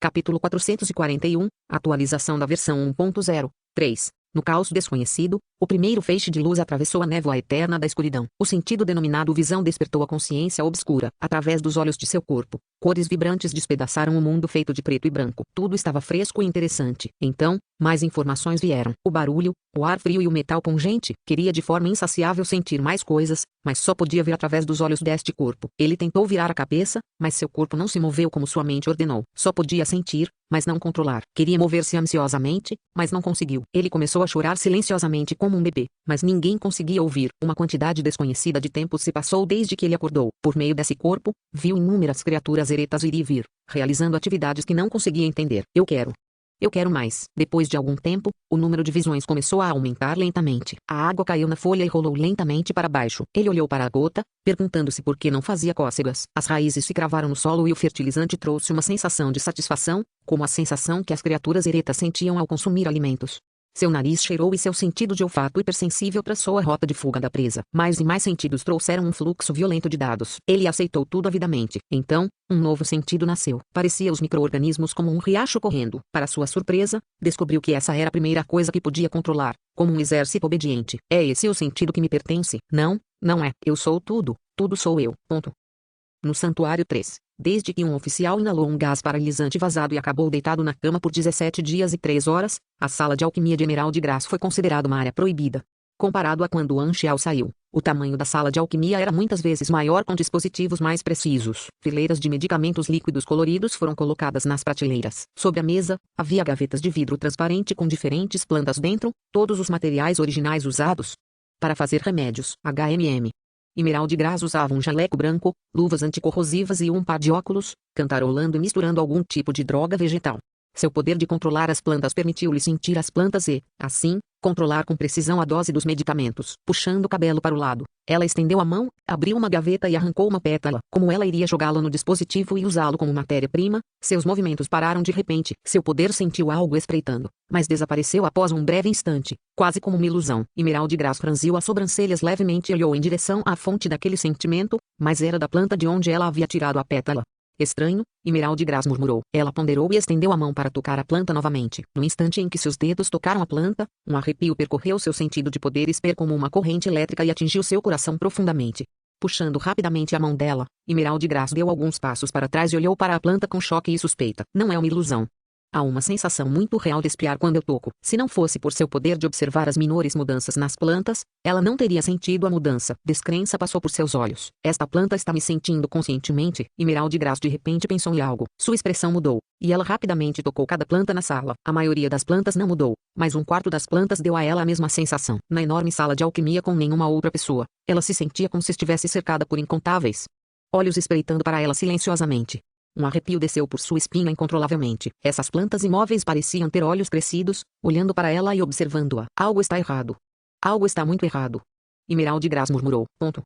Capítulo 441, atualização da versão 1.0, 3. No caos desconhecido, o primeiro feixe de luz atravessou a névoa eterna da escuridão. O sentido denominado visão despertou a consciência obscura, através dos olhos de seu corpo. Cores vibrantes despedaçaram o mundo feito de preto e branco. Tudo estava fresco e interessante. Então, mais informações vieram. O barulho, o ar frio e o metal pungente. Queria de forma insaciável sentir mais coisas, mas só podia ver através dos olhos deste corpo. Ele tentou virar a cabeça, mas seu corpo não se moveu como sua mente ordenou. Só podia sentir, mas não controlar. Queria mover-se ansiosamente, mas não conseguiu. Ele começou a chorar silenciosamente como um bebê, mas ninguém conseguia ouvir. Uma quantidade desconhecida de tempo se passou desde que ele acordou. Por meio desse corpo, viu inúmeras criaturas eretas ir e vir, realizando atividades que não conseguia entender. Eu quero mais. Depois de algum tempo, o número de visões começou a aumentar lentamente. A água caiu na folha e rolou lentamente para baixo. Ele olhou para a gota, perguntando-se por que não fazia cócegas. As raízes se cravaram no solo e o fertilizante trouxe uma sensação de satisfação, como a sensação que as criaturas eretas sentiam ao consumir alimentos. Seu nariz cheirou e seu sentido de olfato hipersensível traçou a rota de fuga da presa. Mais e mais sentidos trouxeram um fluxo violento de dados. Ele aceitou tudo avidamente. Então, um novo sentido nasceu. Parecia os micro-organismos como um riacho correndo. Para sua surpresa, descobriu que essa era a primeira coisa que podia controlar, como um exército obediente. É esse o sentido que me pertence? Não, não é. Eu sou tudo. Tudo sou eu. Ponto. No Santuário 3, desde que um oficial inalou um gás paralisante vazado e acabou deitado na cama por 17 dias e 3 horas, a sala de alquimia de Emerald Grass foi considerada uma área proibida. Comparado a quando Anxial saiu, o tamanho da sala de alquimia era muitas vezes maior com dispositivos mais precisos. Fileiras de medicamentos líquidos coloridos foram colocadas nas prateleiras. Sobre a mesa, havia gavetas de vidro transparente com diferentes plantas dentro, todos os materiais originais usados para fazer remédios. Emerald Grass usava um jaleco branco, luvas anticorrosivas e um par de óculos, cantarolando e misturando algum tipo de droga vegetal. Seu poder de controlar as plantas permitiu-lhe sentir as plantas e, assim, controlar com precisão a dose dos medicamentos. Puxando o cabelo para o lado, ela estendeu a mão, abriu uma gaveta e arrancou uma pétala. Como ela iria jogá-lo no dispositivo e usá-lo como matéria-prima, seus movimentos pararam de repente. Seu poder sentiu algo espreitando, mas desapareceu após um breve instante, quase como uma ilusão. Emerald Grass franziu as sobrancelhas levemente e olhou em direção à fonte daquele sentimento, mas era da planta de onde ela havia tirado a pétala. Estranho, Emerald Grass murmurou. Ela ponderou e estendeu a mão para tocar a planta novamente. No instante em que seus dedos tocaram a planta, um arrepio percorreu seu sentido de poder esper como uma corrente elétrica e atingiu seu coração profundamente. Puxando rapidamente a mão dela, Emerald Grass deu alguns passos para trás e olhou para a planta com choque e suspeita. Não é uma ilusão. Há uma sensação muito real de espiar quando eu toco. Se não fosse por seu poder de observar as menores mudanças nas plantas, ela não teria sentido a mudança. Descrença passou por seus olhos. Esta planta está me sentindo conscientemente. Emerald Grass de repente pensou em algo. Sua expressão mudou, e ela rapidamente tocou cada planta na sala. A maioria das plantas não mudou, mas um quarto das plantas deu a ela a mesma sensação. Na enorme sala de alquimia com nenhuma outra pessoa, ela se sentia como se estivesse cercada por incontáveis olhos espreitando para ela silenciosamente. Um arrepio desceu por sua espinha incontrolavelmente. Essas plantas imóveis pareciam ter olhos crescidos, olhando para ela e observando-a. Algo está errado. Algo está muito errado. Emerald Grass murmurou. Ponto.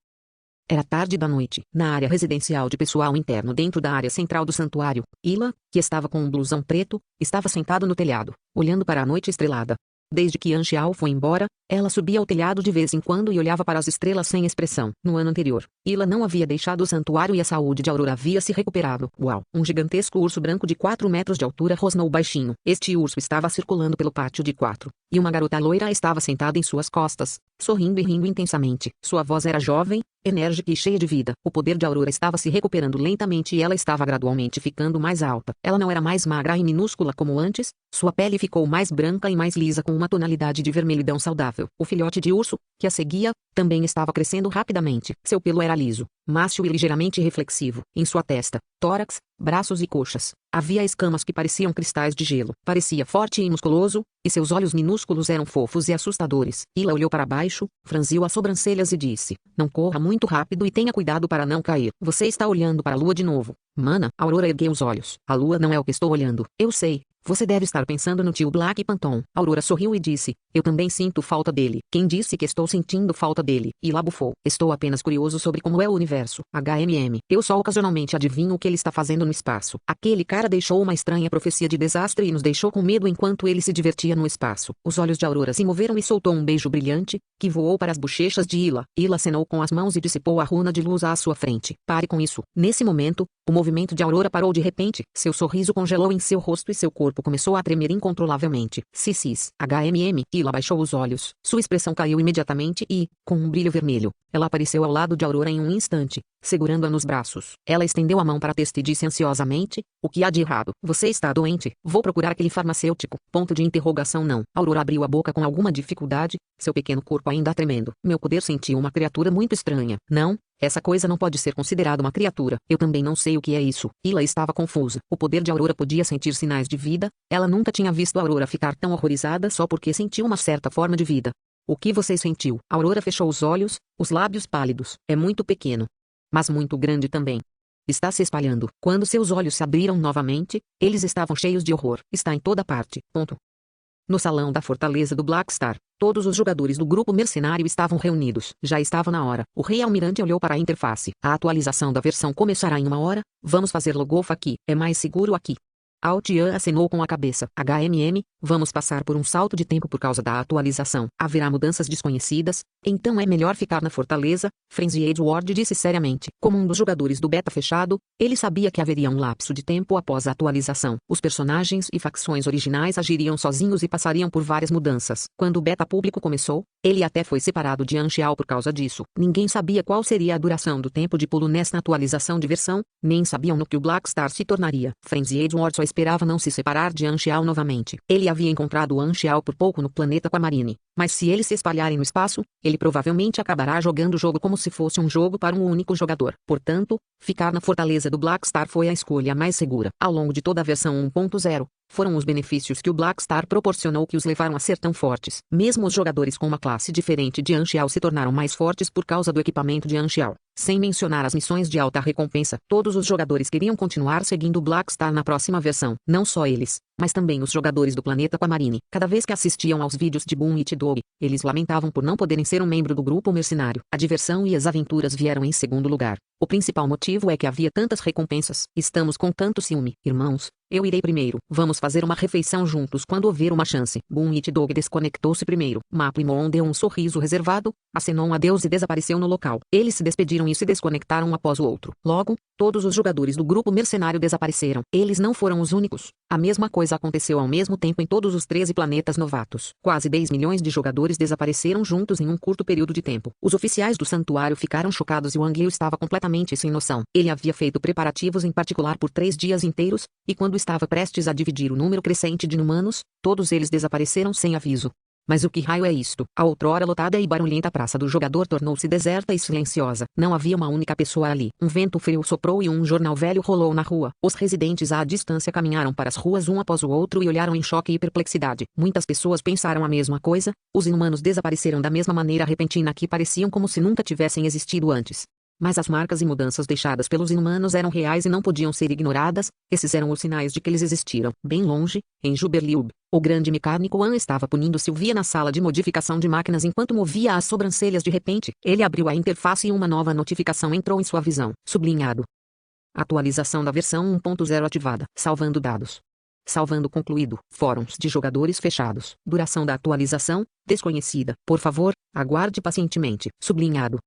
Era tarde da noite. Na área residencial de pessoal interno dentro da área central do santuário, Ila, que estava com um blusão preto, estava sentado no telhado, olhando para a noite estrelada. Desde que Anxial foi embora, ela subia ao telhado de vez em quando e olhava para as estrelas sem expressão. No ano anterior, Ila não havia deixado o santuário e a saúde de Aurora havia se recuperado. Uau! Um gigantesco urso branco de 4 metros de altura rosnou baixinho. Este urso estava circulando pelo pátio de 4, e uma garota loira estava sentada em suas costas, sorrindo e rindo intensamente. Sua voz era jovem, enérgica e cheia de vida. O poder de Aurora estava se recuperando lentamente e ela estava gradualmente ficando mais alta. Ela não era mais magra e minúscula como antes, sua pele ficou mais branca e mais lisa com uma tonalidade de vermelhidão saudável. O filhote de urso, que a seguia, também estava crescendo rapidamente. Seu pelo era liso, mácio e ligeiramente reflexivo. Em sua testa, tórax, braços e coxas, havia escamas que pareciam cristais de gelo. Parecia forte e musculoso, e seus olhos minúsculos eram fofos e assustadores. Ila olhou para baixo, franziu as sobrancelhas e disse: Não corra muito rápido e tenha cuidado para não cair. Você está olhando para a lua de novo. Mana, Aurora ergueu os olhos. A lua não é o que estou olhando. Eu sei. Você deve estar pensando no tio Black Phantom. Aurora sorriu e disse, eu também sinto falta dele. Quem disse que estou sentindo falta dele? Ila bufou. Estou apenas curioso sobre como é o universo. HMM. Eu só ocasionalmente adivinho o que ele está fazendo no espaço. Aquele cara deixou uma estranha profecia de desastre e nos deixou com medo enquanto ele se divertia no espaço. Os olhos de Aurora se moveram e soltou um beijo brilhante, que voou para as bochechas de Ila. Ila acenou com as mãos e dissipou a runa de luz à sua frente. Pare com isso. Nesse momento, o movimento de Aurora parou de repente. Seu sorriso congelou em seu rosto e seu corpo começou a tremer incontrolavelmente. Cis. HMM. Ila baixou os olhos. Sua expressão caiu imediatamente e, com um brilho vermelho, ela apareceu ao lado de Aurora em um instante, segurando-a nos braços. Ela estendeu a mão para a testa e disse ansiosamente, o que há de errado? Você está doente? Vou procurar aquele farmacêutico. Não. Aurora abriu a boca com alguma dificuldade, seu pequeno corpo ainda tremendo. Meu poder sentiu uma criatura muito estranha. Não. Essa coisa não pode ser considerada uma criatura. Eu também não sei o que é isso. Ila estava confusa. O poder de Aurora podia sentir sinais de vida. Ela nunca tinha visto a Aurora ficar tão horrorizada só porque sentiu uma certa forma de vida. O que você sentiu? Aurora fechou os olhos, os lábios pálidos. É muito pequeno. Mas muito grande também. Está se espalhando. Quando seus olhos se abriram novamente, eles estavam cheios de horror. Está em toda parte. No salão da fortaleza do Black Star, todos os jogadores do grupo mercenário estavam reunidos. Já estava na hora. O rei almirante olhou para a interface. A atualização da versão começará em 1 hora. Vamos fazer logout aqui. É mais seguro aqui. Altian acenou com a cabeça. HMM, vamos passar por um salto de tempo por causa da atualização. Haverá mudanças desconhecidas, então é melhor ficar na fortaleza, Frenzy Edward disse seriamente. Como um dos jogadores do beta fechado, ele sabia que haveria um lapso de tempo após a atualização. Os personagens e facções originais agiriam sozinhos e passariam por várias mudanças. Quando o beta público começou, ele até foi separado de Anxial por causa disso. Ninguém sabia qual seria a duração do tempo de pulo nesta atualização de versão, nem sabiam no que o Black Star se tornaria. Frenzy Edward só esperava não se separar de Anxial novamente. Ele havia encontrado Anxial por pouco no planeta Aquamarine, mas se eles se espalharem no espaço, ele provavelmente acabará jogando o jogo como se fosse um jogo para um único jogador. Portanto, ficar na fortaleza do Black Star foi a escolha mais segura. Ao longo de toda a versão 1.0, foram os benefícios que o Black Star proporcionou que os levaram a ser tão fortes. Mesmo os jogadores com uma classe diferente de Anxial se tornaram mais fortes por causa do equipamento de Anxial. Sem mencionar as missões de alta recompensa, todos os jogadores queriam continuar seguindo o Black Star na próxima versão. Não só eles, mas também os jogadores do planeta Aquamarine. Cada vez que assistiam aos vídeos de Boom e T-Dog, eles lamentavam por não poderem ser um membro do grupo mercenário. A diversão e as aventuras vieram em segundo lugar. O principal motivo é que havia tantas recompensas. Estamos com tanto ciúme, irmãos. Eu irei primeiro. Vamos fazer uma refeição juntos quando houver uma chance. Boom e T-Dog desconectou-se primeiro. Maplimon deu um sorriso reservado, acenou um adeus e desapareceu no local. Eles se despediram e se desconectaram um após o outro. Logo, todos os jogadores do grupo mercenário desapareceram. Eles não foram os únicos. A mesma coisa aconteceu ao mesmo tempo em todos os 13 planetas novatos. Quase 10 milhões de jogadores desapareceram juntos em um curto período de tempo. Os oficiais do santuário ficaram chocados e Wang Liu estava completamente sem noção. Ele havia feito preparativos em particular por 3 dias inteiros, e quando estava prestes a dividir o número crescente de inumanos, todos eles desapareceram sem aviso. Mas o que raio é isto? A outrora lotada e barulhenta praça do jogador tornou-se deserta e silenciosa. Não havia uma única pessoa ali. Um vento frio soprou e um jornal velho rolou na rua. Os residentes à distância caminharam para as ruas um após o outro e olharam em choque e perplexidade. Muitas pessoas pensaram a mesma coisa. Os inumanos desapareceram da mesma maneira repentina que pareciam como se nunca tivessem existido antes. Mas as marcas e mudanças deixadas pelos inumanos eram reais e não podiam ser ignoradas. Esses eram os sinais de que eles existiram. Bem longe, em Juberliub, o grande mecânico An estava punindo Sylvia na sala de modificação de máquinas enquanto movia as sobrancelhas de repente. Ele abriu a interface e uma nova notificação entrou em sua visão. Sublinhado. Atualização da versão 1.0 ativada. Salvando dados. Salvando concluído. Fóruns de jogadores fechados. Duração da atualização, desconhecida. Por favor, aguarde pacientemente. Sublinhado.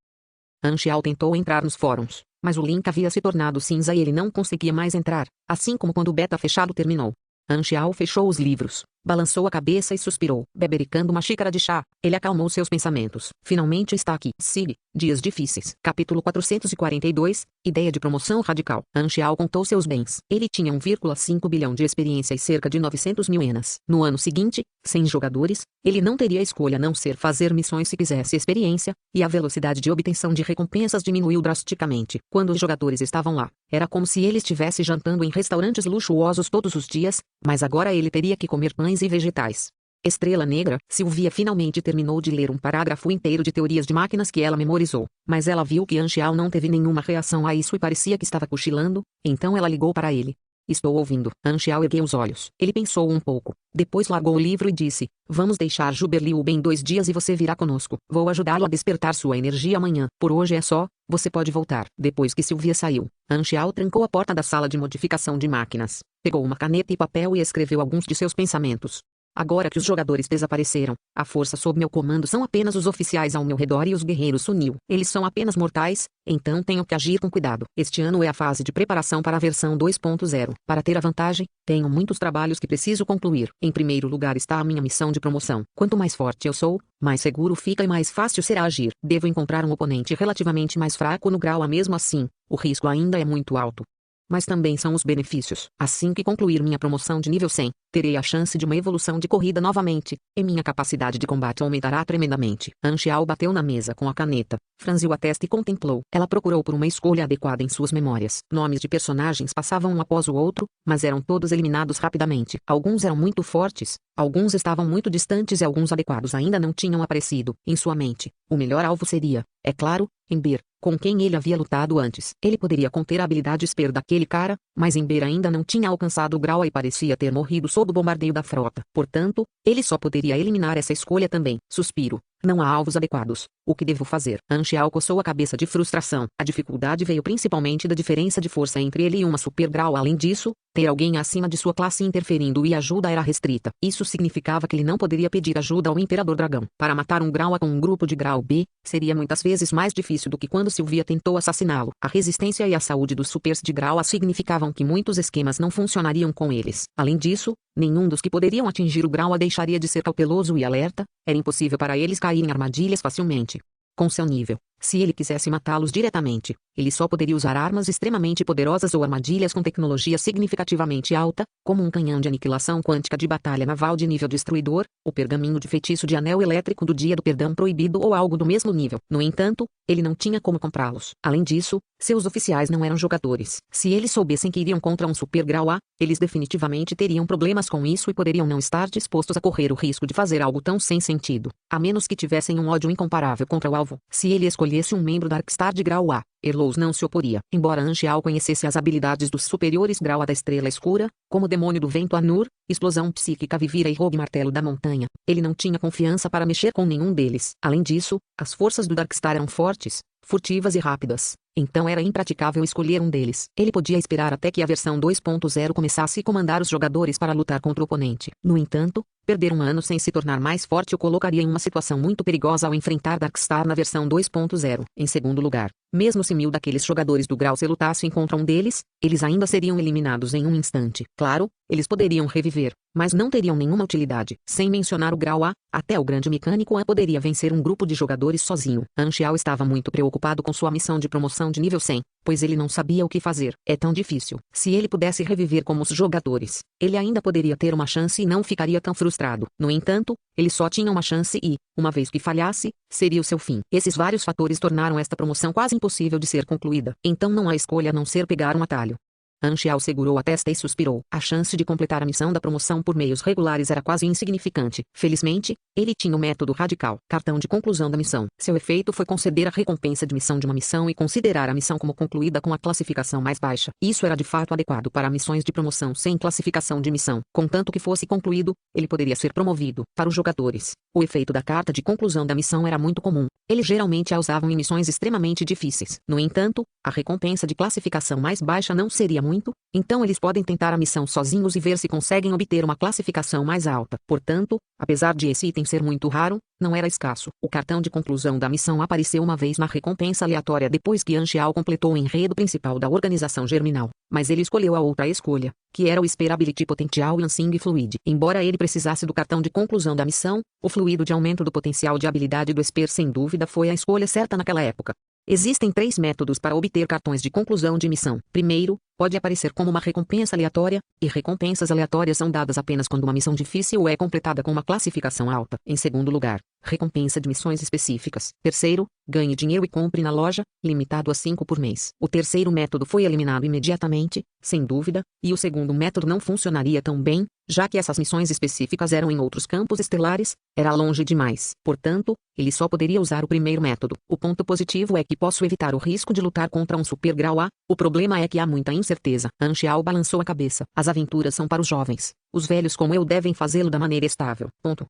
Anxial tentou entrar nos fóruns, mas o link havia se tornado cinza e ele não conseguia mais entrar, assim como quando o beta fechado terminou. Anxial fechou os livros, balançou a cabeça e suspirou, bebericando uma xícara de chá. Ele acalmou seus pensamentos. Finalmente está aqui. Sig. Dias difíceis. Capítulo 442. Ideia de promoção radical. Anxial contou seus bens. Ele tinha 1,5 bilhão de experiência e cerca de 900 mil enas. No ano seguinte, sem jogadores, ele não teria escolha a não ser fazer missões se quisesse experiência, e a velocidade de obtenção de recompensas diminuiu drasticamente. Quando os jogadores estavam lá, era como se ele estivesse jantando em restaurantes luxuosos todos os dias, mas agora ele teria que comer pães e vegetais. Estrela Negra. Sylvia finalmente terminou de ler um parágrafo inteiro de teorias de máquinas que ela memorizou, mas ela viu que Anxial não teve nenhuma reação a isso e parecia que estava cochilando, então ela ligou para ele. Estou ouvindo. Anxiao ergueu os olhos. Ele pensou um pouco. Depois largou o livro e disse: Vamos deixar Juberliu bem 2 dias e você virá conosco. Vou ajudá-lo a despertar sua energia amanhã. Por hoje é só, você pode voltar. Depois que Sylvia saiu, Anxiao trancou a porta da sala de modificação de máquinas. Pegou uma caneta e papel e escreveu alguns de seus pensamentos. Agora que os jogadores desapareceram, a força sob meu comando são apenas os oficiais ao meu redor e os guerreiros Sunil. Eles são apenas mortais, então tenho que agir com cuidado. Este ano é a fase de preparação para a versão 2.0. Para ter a vantagem, tenho muitos trabalhos que preciso concluir. Em primeiro lugar está a minha missão de promoção. Quanto mais forte eu sou, mais seguro fica e mais fácil será agir. Devo encontrar um oponente relativamente mais fraco no grau A mesmo assim, o risco ainda é muito alto. Mas também são os benefícios. Assim que concluir minha promoção de nível 100, terei a chance de uma evolução de corrida novamente, e minha capacidade de combate aumentará tremendamente. Anxiao bateu na mesa com a caneta, franziu a testa e contemplou. Ela procurou por uma escolha adequada em suas memórias. Nomes de personagens passavam um após o outro, mas eram todos eliminados rapidamente. Alguns eram muito fortes, alguns estavam muito distantes e alguns adequados ainda não tinham aparecido. Em sua mente, o melhor alvo seria, é claro, Ember, com quem ele havia lutado antes. Ele poderia conter a habilidade Esper daquele cara, mas Ember ainda não tinha alcançado o grau A e parecia ter morrido sob o bombardeio da frota. Portanto, ele só poderia eliminar essa escolha também. Suspiro. Não há alvos adequados. O que devo fazer? Anxiao coçou a cabeça de frustração. A dificuldade veio principalmente da diferença de força entre ele e uma super grau. Além disso, ter alguém acima de sua classe interferindo e ajuda era restrita. Isso significava que ele não poderia pedir ajuda ao Imperador Dragão. Para matar um grau A com um grupo de grau B, seria muitas vezes mais difícil do que quando Sylvia tentou assassiná-lo. A resistência e a saúde dos supers de grau A significavam que muitos esquemas não funcionariam com eles. Além disso, nenhum dos que poderiam atingir o grau A deixaria de ser cauteloso e alerta. Era impossível para eles cair em armadilhas facilmente. Com seu nível, se ele quisesse matá-los diretamente, ele só poderia usar armas extremamente poderosas ou armadilhas com tecnologia significativamente alta, como um canhão de aniquilação quântica de batalha naval de nível destruidor, o pergaminho de feitiço de anel elétrico do Dia do Perdão Proibido ou algo do mesmo nível. No entanto, ele não tinha como comprá-los. Além disso, seus oficiais não eram jogadores. Se eles soubessem que iriam contra um super grau A, eles definitivamente teriam problemas com isso e poderiam não estar dispostos a correr o risco de fazer algo tão sem sentido, a menos que tivessem um ódio incomparável contra o alvo. Se ele escolhesse um membro Darkstar de grau A, Erlous não se oporia. Embora Anxiao conhecesse as habilidades dos superiores grau A da Estrela Escura, como Demônio do Vento Anur, Explosão Psíquica Vivira e Rogue Martelo da Montanha, ele não tinha confiança para mexer com nenhum deles. Além disso, as forças do Darkstar eram fortes, furtivas e rápidas, então era impraticável escolher um deles. Ele podia esperar até que a versão 2.0 começasse e comandar os jogadores para lutar contra o oponente. No entanto, perder um ano sem se tornar mais forte o colocaria em uma situação muito perigosa ao enfrentar Darkstar na versão 2.0. Em segundo lugar, mesmo se 1000 daqueles jogadores do grau C lutassem contra um deles, eles ainda seriam eliminados em um instante. Claro, eles poderiam reviver, mas não teriam nenhuma utilidade. Sem mencionar o grau A, até o grande mecânico A poderia vencer um grupo de jogadores sozinho. Anxiao estava muito preocupado com sua missão de promoção de nível 100, pois ele não sabia o que fazer. É tão difícil. Se ele pudesse reviver como os jogadores, ele ainda poderia ter uma chance e não ficaria tão frustrado. No entanto, ele só tinha uma chance e, uma vez que falhasse, seria o seu fim. Esses vários fatores tornaram esta promoção quase impossível de ser concluída. Então não há escolha a não ser pegar um atalho. Anxiao segurou a testa e suspirou. A chance de completar a missão da promoção por meios regulares era quase insignificante. Felizmente, ele tinha o método radical, cartão de conclusão da missão. Seu efeito foi conceder a recompensa de missão de uma missão e considerar a missão como concluída com a classificação mais baixa. Isso era de fato adequado para missões de promoção sem classificação de missão. Contanto que fosse concluído, ele poderia ser promovido. Para os jogadores, o efeito da carta de conclusão da missão era muito comum. Eles geralmente a usavam em missões extremamente difíceis. No entanto, a recompensa de classificação mais baixa não seria muito, então eles podem tentar a missão sozinhos e ver se conseguem obter uma classificação mais alta. Portanto, apesar de esse item ser muito raro, não era escasso. O cartão de conclusão da missão apareceu uma vez na recompensa aleatória depois que Anxiao completou o enredo principal da organização germinal, mas ele escolheu a outra escolha, que era o Sperability Potential Lancing Fluid. Embora ele precisasse do cartão de conclusão da missão, o fluido de aumento do potencial de habilidade do Esper sem dúvida foi a escolha certa naquela época. Existem 3 métodos para obter cartões de conclusão de missão. Primeiro, pode aparecer como uma recompensa aleatória, e recompensas aleatórias são dadas apenas quando uma missão difícil é completada com uma classificação alta. Em segundo lugar, recompensa de missões específicas. Terceiro, ganhe dinheiro e compre na loja, limitado a 5 por mês. O terceiro método foi eliminado imediatamente, sem dúvida, e o segundo método não funcionaria tão bem, já que essas missões específicas eram em outros campos estelares, era longe demais. Portanto, ele só poderia usar o primeiro método. O ponto positivo é que posso evitar o risco de lutar contra um super grau A, o problema é que há muita certeza. Anxiao balançou a cabeça. As aventuras são para os jovens. Os velhos como eu devem fazê-lo da maneira estável. Ponto.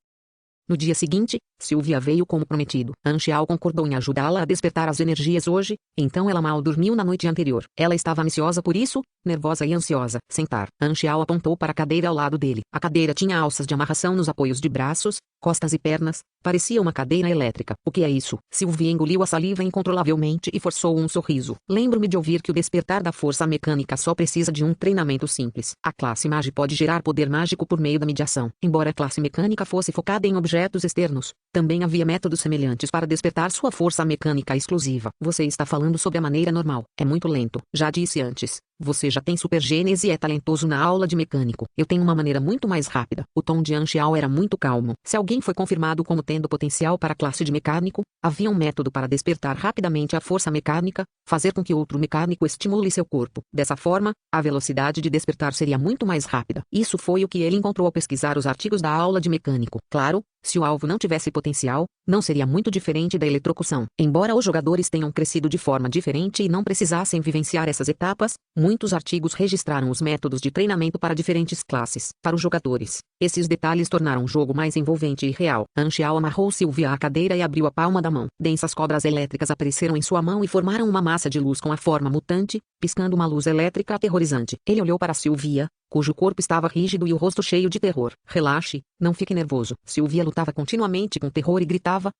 No dia seguinte, Sylvia veio como prometido. Anxiao concordou em ajudá-la a despertar as energias hoje, então ela mal dormiu na noite anterior. Ela estava ansiosa por isso, nervosa e ansiosa. Sentar. Anxiao apontou para a cadeira ao lado dele. A cadeira tinha alças de amarração nos apoios de braços, costas e pernas. Parecia uma cadeira elétrica. O que é isso? Sylvia engoliu a saliva incontrolavelmente e forçou um sorriso. Lembro-me de ouvir que o despertar da força mecânica só precisa de um treinamento simples. A classe Magi pode gerar poder mágico por meio da mediação. Embora a classe mecânica fosse focada em objetos externos, também havia métodos semelhantes para despertar sua força mecânica exclusiva. Você está falando sobre a maneira normal. É muito lento. Já disse antes. Você já tem supergênese e é talentoso na aula de mecânico. Eu tenho uma maneira muito mais rápida. O tom de Anxiao era muito calmo. Se alguém foi confirmado como tendo potencial para a classe de mecânico, havia um método para despertar rapidamente a força mecânica, fazer com que outro mecânico estimule seu corpo. Dessa forma, a velocidade de despertar seria muito mais rápida. Isso foi o que ele encontrou ao pesquisar os artigos da aula de mecânico. Claro, se o alvo não tivesse potencial, não seria muito diferente da eletrocução. Embora os jogadores tenham crescido de forma diferente e não precisassem vivenciar essas etapas, muitos artigos registraram os métodos de treinamento para diferentes classes. Para os jogadores, esses detalhes tornaram o jogo mais envolvente e real. Anxiao amarrou Sylvia à cadeira e abriu a palma da mão. Densas cobras elétricas apareceram em sua mão e formaram uma massa de luz com a forma mutante, piscando uma luz elétrica aterrorizante. Ele olhou para Sylvia, cujo corpo estava rígido e o rosto cheio de terror. Relaxe, não fique nervoso. Sylvia lutava continuamente com terror e gritava,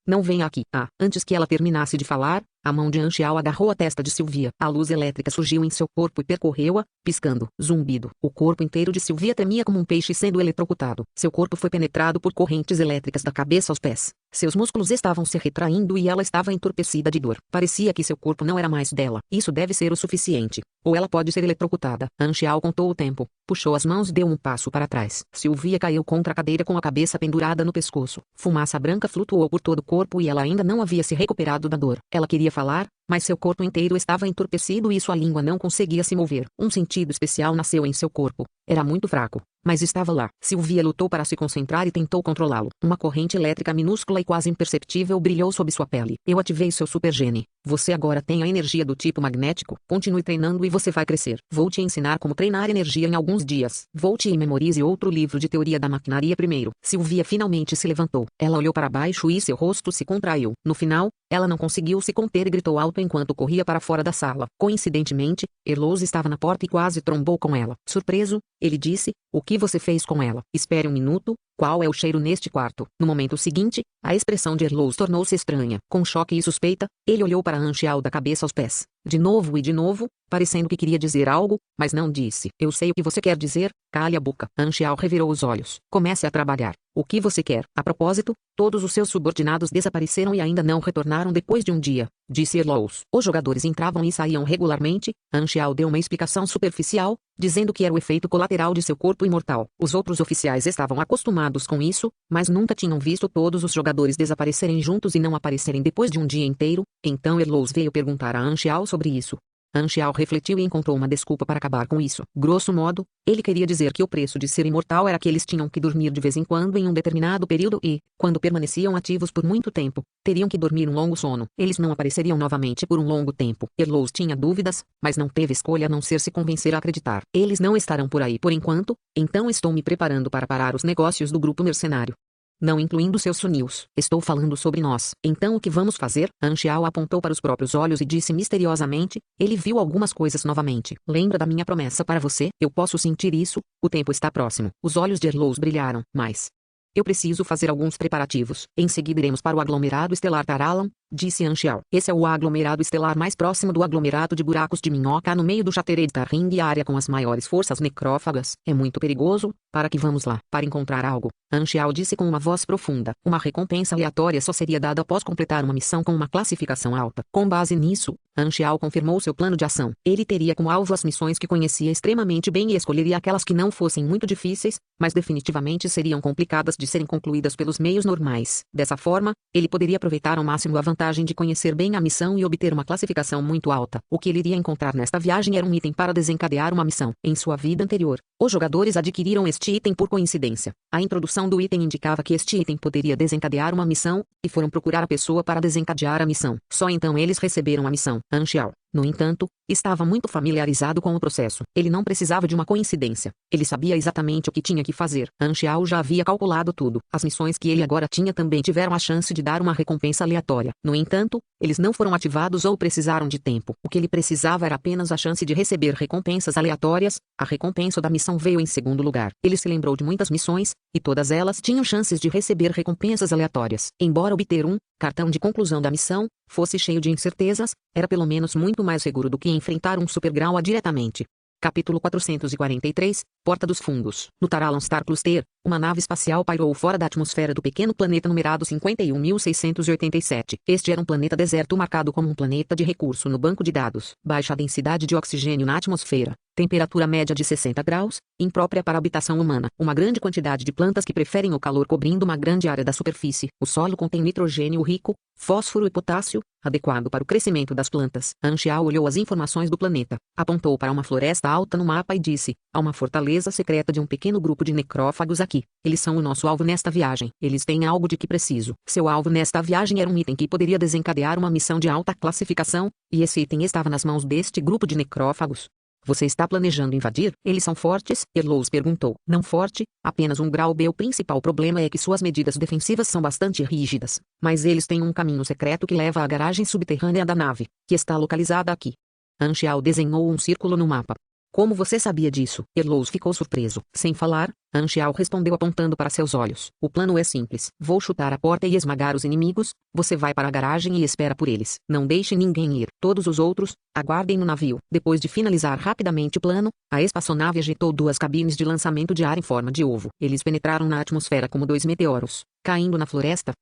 não venha aqui. Antes que ela terminasse de falar, a mão de Anxiao agarrou a testa de Sylvia. A luz elétrica surgiu em seu corpo e percorreu-a, piscando. Zumbido. O corpo inteiro de Sylvia tremia como um peixe sendo eletrocutado. Seu corpo foi penetrado por correntes elétricas da cabeça aos pés. Seus músculos estavam se retraindo e ela estava entorpecida de dor. Parecia que seu corpo não era mais dela. Isso deve ser o suficiente. Ou ela pode ser eletrocutada. Anxiao contou o tempo, puxou as mãos e deu um passo para trás. Sylvia caiu contra a cadeira com a cabeça pendurada no pescoço. Fumaça branca flutuou por todo o corpo e ela ainda não havia se recuperado da dor. Ela queria falar, mas seu corpo inteiro estava entorpecido e sua língua não conseguia se mover. Um sentido especial nasceu em seu corpo. Era muito fraco, mas estava lá. Sylvia lutou para se concentrar e tentou controlá-lo. Uma corrente elétrica minúscula e quase imperceptível brilhou sob sua pele. Eu ativei seu supergene. Você agora tem a energia do tipo magnético. Continue treinando e você vai crescer. Vou te ensinar como treinar energia em alguns dias. Volte e memorize outro livro de teoria da maquinaria primeiro. Sylvia finalmente se levantou. Ela olhou para baixo e seu rosto se contraiu. No final, ela não conseguiu se conter e gritou alto enquanto corria para fora da sala. Coincidentemente, Erlous estava na porta e quase trombou com ela. Surpreso, ele disse, o que você fez com ela? Espere um minuto, qual é o cheiro neste quarto? No momento seguinte, a expressão de Erlous tornou-se estranha. Com choque e suspeita, ele olhou para Anxiao da cabeça aos pés. De novo e de novo, parecendo que queria dizer algo, mas não disse. Eu sei o que você quer dizer, cale a boca. Anxiao revirou os olhos. Comece a trabalhar. O que você quer? A propósito, todos os seus subordinados desapareceram e ainda não retornaram depois de um dia, disse Erlous. Os jogadores entravam e saíam regularmente. Anxiao deu uma explicação superficial, dizendo que era o efeito colateral de seu corpo imortal. Os outros oficiais estavam acostumados com isso, mas nunca tinham visto todos os jogadores desaparecerem juntos e não aparecerem depois de um dia inteiro. Então Erlous veio perguntar a Anxiao sobre isso. Anxiao refletiu e encontrou uma desculpa para acabar com isso. Grosso modo, ele queria dizer que o preço de ser imortal era que eles tinham que dormir de vez em quando em um determinado período e, quando permaneciam ativos por muito tempo, teriam que dormir um longo sono. Eles não apareceriam novamente por um longo tempo. Erlous tinha dúvidas, mas não teve escolha a não ser se convencer a acreditar. Eles não estarão por aí por enquanto, então estou me preparando para parar os negócios do grupo mercenário. Não incluindo seus sunios. Estou falando sobre nós. Então o que vamos fazer? Anxiao apontou para os próprios olhos e disse misteriosamente, ele viu algumas coisas novamente. Lembra da minha promessa para você? Eu posso sentir isso, o tempo está próximo. Os olhos de Erlous brilharam, mas... Eu preciso fazer alguns preparativos. Em seguida iremos para o aglomerado estelar Taralan, disse Anxiao. Esse é o aglomerado estelar mais próximo do aglomerado de buracos de minhoca no meio do Chattered Ring e a área com as maiores forças necrófagas. É muito perigoso, para que vamos lá? Para encontrar algo. Anxiao disse com uma voz profunda. Uma recompensa aleatória só seria dada após completar uma missão com uma classificação alta. Com base nisso, Anxiao confirmou seu plano de ação. Ele teria como alvo as missões que conhecia extremamente bem e escolheria aquelas que não fossem muito difíceis, mas definitivamente seriam complicadas de serem concluídas pelos meios normais. Dessa forma, ele poderia aproveitar ao máximo a vantagem de conhecer bem a missão e obter uma classificação muito alta. O que ele iria encontrar nesta viagem era um item para desencadear uma missão. Em sua vida anterior, os jogadores adquiriram este item por coincidência. A introdução do item indicava que este item poderia desencadear uma missão, e foram procurar a pessoa para desencadear a missão. Só então eles receberam a missão. Anxiao No entanto, estava muito familiarizado com o processo. Ele não precisava de uma coincidência. Ele sabia exatamente o que tinha que fazer. Anxiao já havia calculado tudo. As missões que ele agora tinha também tiveram a chance de dar uma recompensa aleatória. No entanto, eles não foram ativados ou precisaram de tempo. O que ele precisava era apenas a chance de receber recompensas aleatórias. A recompensa da missão veio em segundo lugar. Ele se lembrou de muitas missões, e todas elas tinham chances de receber recompensas aleatórias. Embora obter um cartão de conclusão da missão fosse cheio de incertezas, era pelo menos muito mais seguro do que enfrentar um Supergraal diretamente. Capítulo 443, Porta dos Fundos. No Taralon Star Cluster, uma nave espacial pairou fora da atmosfera do pequeno planeta numerado 51.687. Este era um planeta deserto marcado como um planeta de recurso no banco de dados. Baixa densidade de oxigênio na atmosfera. Temperatura média de 60 graus, imprópria para habitação humana. Uma grande quantidade de plantas que preferem o calor cobrindo uma grande área da superfície. O solo contém nitrogênio rico, fósforo e potássio, adequado para o crescimento das plantas. Anxiao olhou as informações do planeta, apontou para uma floresta alta no mapa e disse: há uma fortaleza secreta de um pequeno grupo de necrófagos aqui. Eles são o nosso alvo nesta viagem. Eles têm algo de que preciso. Seu alvo nesta viagem era um item que poderia desencadear uma missão de alta classificação, e esse item estava nas mãos deste grupo de necrófagos. Você está planejando invadir? Eles são fortes? Erlous perguntou. Não forte, apenas um grau B. O principal problema é que suas medidas defensivas são bastante rígidas. Mas eles têm um caminho secreto que leva à garagem subterrânea da nave, que está localizada aqui. Anxiao desenhou um círculo no mapa. Como você sabia disso? Erlous ficou surpreso. Sem falar, Anxiao respondeu apontando para seus olhos. O plano é simples. Vou chutar a porta e esmagar os inimigos. Você vai para a garagem e espera por eles. Não deixe ninguém ir. Todos os outros, aguardem no navio. Depois de finalizar rapidamente o plano, a espaçonave ejetou 2 cabines de lançamento de ar em forma de ovo. Eles penetraram na atmosfera como 2 meteoros, caindo na floresta.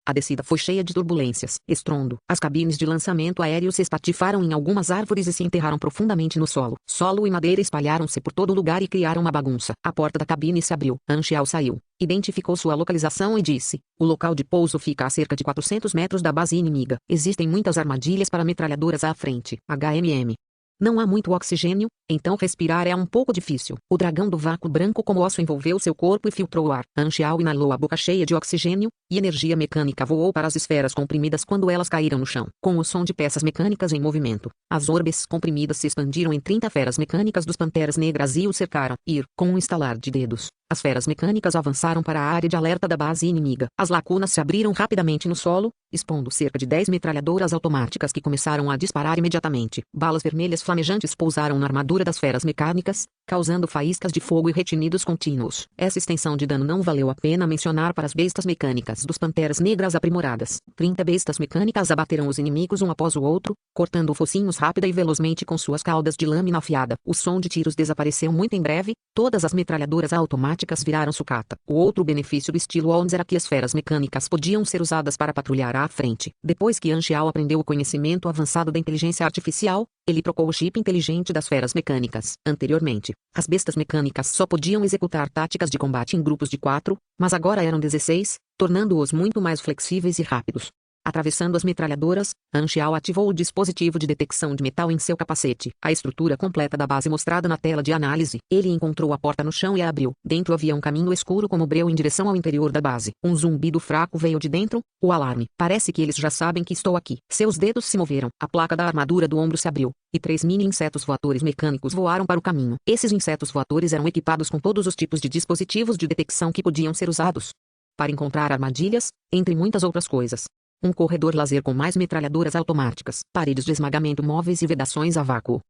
A descida foi cheia de turbulências, estrondo. As cabines de lançamento aéreo se espatifaram em algumas árvores e se enterraram profundamente no solo. Solo e madeira espalharam-se por todo o lugar e criaram uma bagunça. A porta da cabine se abriu. Anxiao saiu, identificou sua localização e disse: o local de pouso fica a cerca de 400 metros da base inimiga. Existem muitas armadilhas para metralhadoras à frente. HMM. Não há muito oxigênio, então respirar é um pouco difícil. O dragão do vácuo branco como osso envolveu seu corpo e filtrou o ar. Anxiao inalou a boca cheia de oxigênio, e energia mecânica voou para as esferas comprimidas quando elas caíram no chão. Com o som de peças mecânicas em movimento, as orbes comprimidas se expandiram em 30 feras mecânicas dos Panteras Negras e o cercaram. Com um estalar de dedos, as feras mecânicas avançaram para a área de alerta da base inimiga. As lacunas se abriram rapidamente no solo, expondo cerca de 10 metralhadoras automáticas que começaram a disparar imediatamente. Balas vermelhas flamejantes pousaram na armadura das feras mecânicas, causando faíscas de fogo e retinidos contínuos. Essa extensão de dano não valeu a pena mencionar para as bestas mecânicas dos Panteras Negras aprimoradas. 30 bestas mecânicas abateram os inimigos um após o outro, cortando focinhos rápida e velozmente com suas caudas de lâmina afiada. O som de tiros desapareceu muito em breve, todas as metralhadoras automáticas viraram sucata. O outro benefício do estilo Olms era que as feras mecânicas podiam ser usadas para patrulhar à frente. Depois que Anxiao aprendeu o conhecimento avançado da inteligência artificial, ele trocou o chip inteligente das feras mecânicas. Anteriormente, as bestas mecânicas só podiam executar táticas de combate em grupos de 4, mas agora eram 16, tornando-os muito mais flexíveis e rápidos. Atravessando as metralhadoras, Anxiao ativou o dispositivo de detecção de metal em seu capacete. A estrutura completa da base mostrada na tela de análise. Ele encontrou a porta no chão e a abriu. Dentro havia um caminho escuro como breu em direção ao interior da base. Um zumbido fraco veio de dentro, o alarme. Parece que eles já sabem que estou aqui. Seus dedos se moveram. A placa da armadura do ombro se abriu, e 3 mini insetos voadores mecânicos voaram para o caminho. Esses insetos voadores eram equipados com todos os tipos de dispositivos de detecção que podiam ser usados para encontrar armadilhas, entre muitas outras coisas. Um corredor laser com mais metralhadoras automáticas, paredes de esmagamento móveis e vedações a vácuo.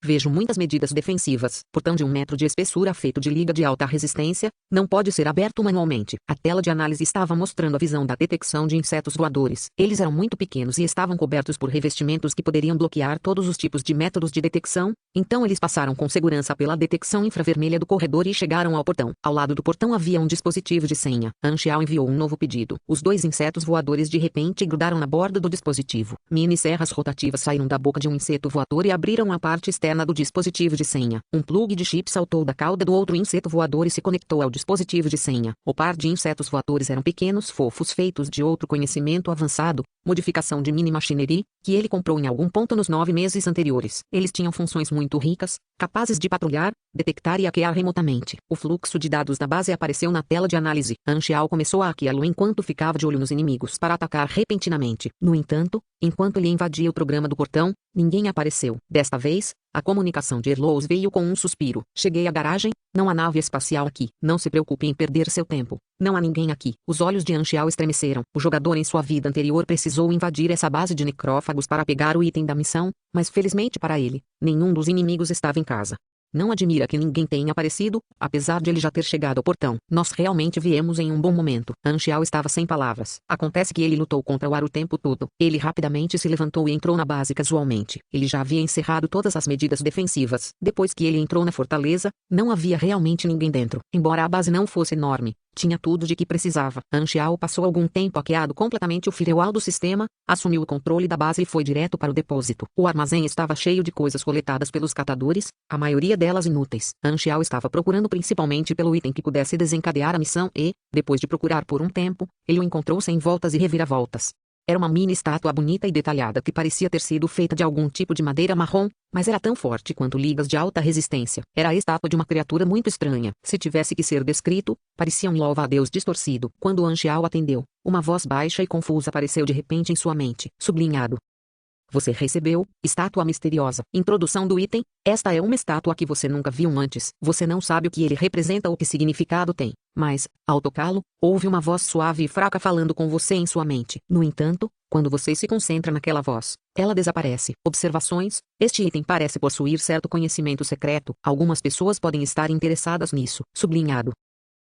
Vejo muitas medidas defensivas. Portão de 1 metro de espessura feito de liga de alta resistência, não pode ser aberto manualmente. A tela de análise estava mostrando a visão da detecção de insetos voadores. Eles eram muito pequenos e estavam cobertos por revestimentos que poderiam bloquear todos os tipos de métodos de detecção, então eles passaram com segurança pela detecção infravermelha do corredor e chegaram ao portão. Ao lado do portão havia um dispositivo de senha. Anxiao enviou um novo pedido. Os 2 insetos voadores de repente grudaram na borda do dispositivo. Mini serras rotativas saíram da boca de um inseto voador e abriram a parte externa externa do dispositivo de senha. Um plug de chip saltou da cauda do outro inseto voador e se conectou ao dispositivo de senha. O par de insetos voadores eram pequenos fofos feitos de outro conhecimento avançado, modificação de mini machinery, que ele comprou em algum ponto nos 9 meses anteriores. Eles tinham funções muito ricas, capazes de patrulhar, detectar e hackear remotamente. O fluxo de dados da base apareceu na tela de análise. Anxial começou a hackeá-lo enquanto ficava de olho nos inimigos para atacar repentinamente. No entanto, enquanto ele invadia o programa do portão, ninguém apareceu. Desta vez, a comunicação de Erlous veio com um suspiro. Cheguei à garagem, não há nave espacial aqui. Não se preocupe em perder seu tempo. Não há ninguém aqui. Os olhos de Anxial estremeceram. O jogador em sua vida anterior precisou invadir essa base de necrófagos para pegar o item da missão, mas felizmente para ele, nenhum dos inimigos estava em casa. Não admira que ninguém tenha aparecido, apesar de ele já ter chegado ao portão. Nós realmente viemos em um bom momento. Anxial estava sem palavras. Acontece que ele lutou contra o ar o tempo todo. Ele rapidamente se levantou e entrou na base casualmente. Ele já havia encerrado todas as medidas defensivas. Depois que ele entrou na fortaleza, não havia realmente ninguém dentro. Embora a base não fosse enorme, tinha tudo de que precisava. Anxial passou algum tempo hackeado completamente o firewall do sistema, assumiu o controle da base e foi direto para o depósito. O armazém estava cheio de coisas coletadas pelos catadores, a maioria delas inúteis. Anxial estava procurando principalmente pelo item que pudesse desencadear a missão e, depois de procurar por um tempo, ele o encontrou sem voltas e reviravoltas. Era uma mini estátua bonita e detalhada que parecia ter sido feita de algum tipo de madeira marrom, mas era tão forte quanto ligas de alta resistência. Era a estátua de uma criatura muito estranha. Se tivesse que ser descrito, parecia um louva-a-Deus distorcido. Quando Anxial atendeu, uma voz baixa e confusa apareceu de repente em sua mente. Sublinhado. Você recebeu, estátua misteriosa. Introdução do item. Esta é uma estátua que você nunca viu antes. Você não sabe o que ele representa ou que significado tem. Mas, ao tocá-lo, ouve uma voz suave e fraca falando com você em sua mente. No entanto, quando você se concentra naquela voz, ela desaparece. Observações. Este item parece possuir certo conhecimento secreto. Algumas pessoas podem estar interessadas nisso. Sublinhado.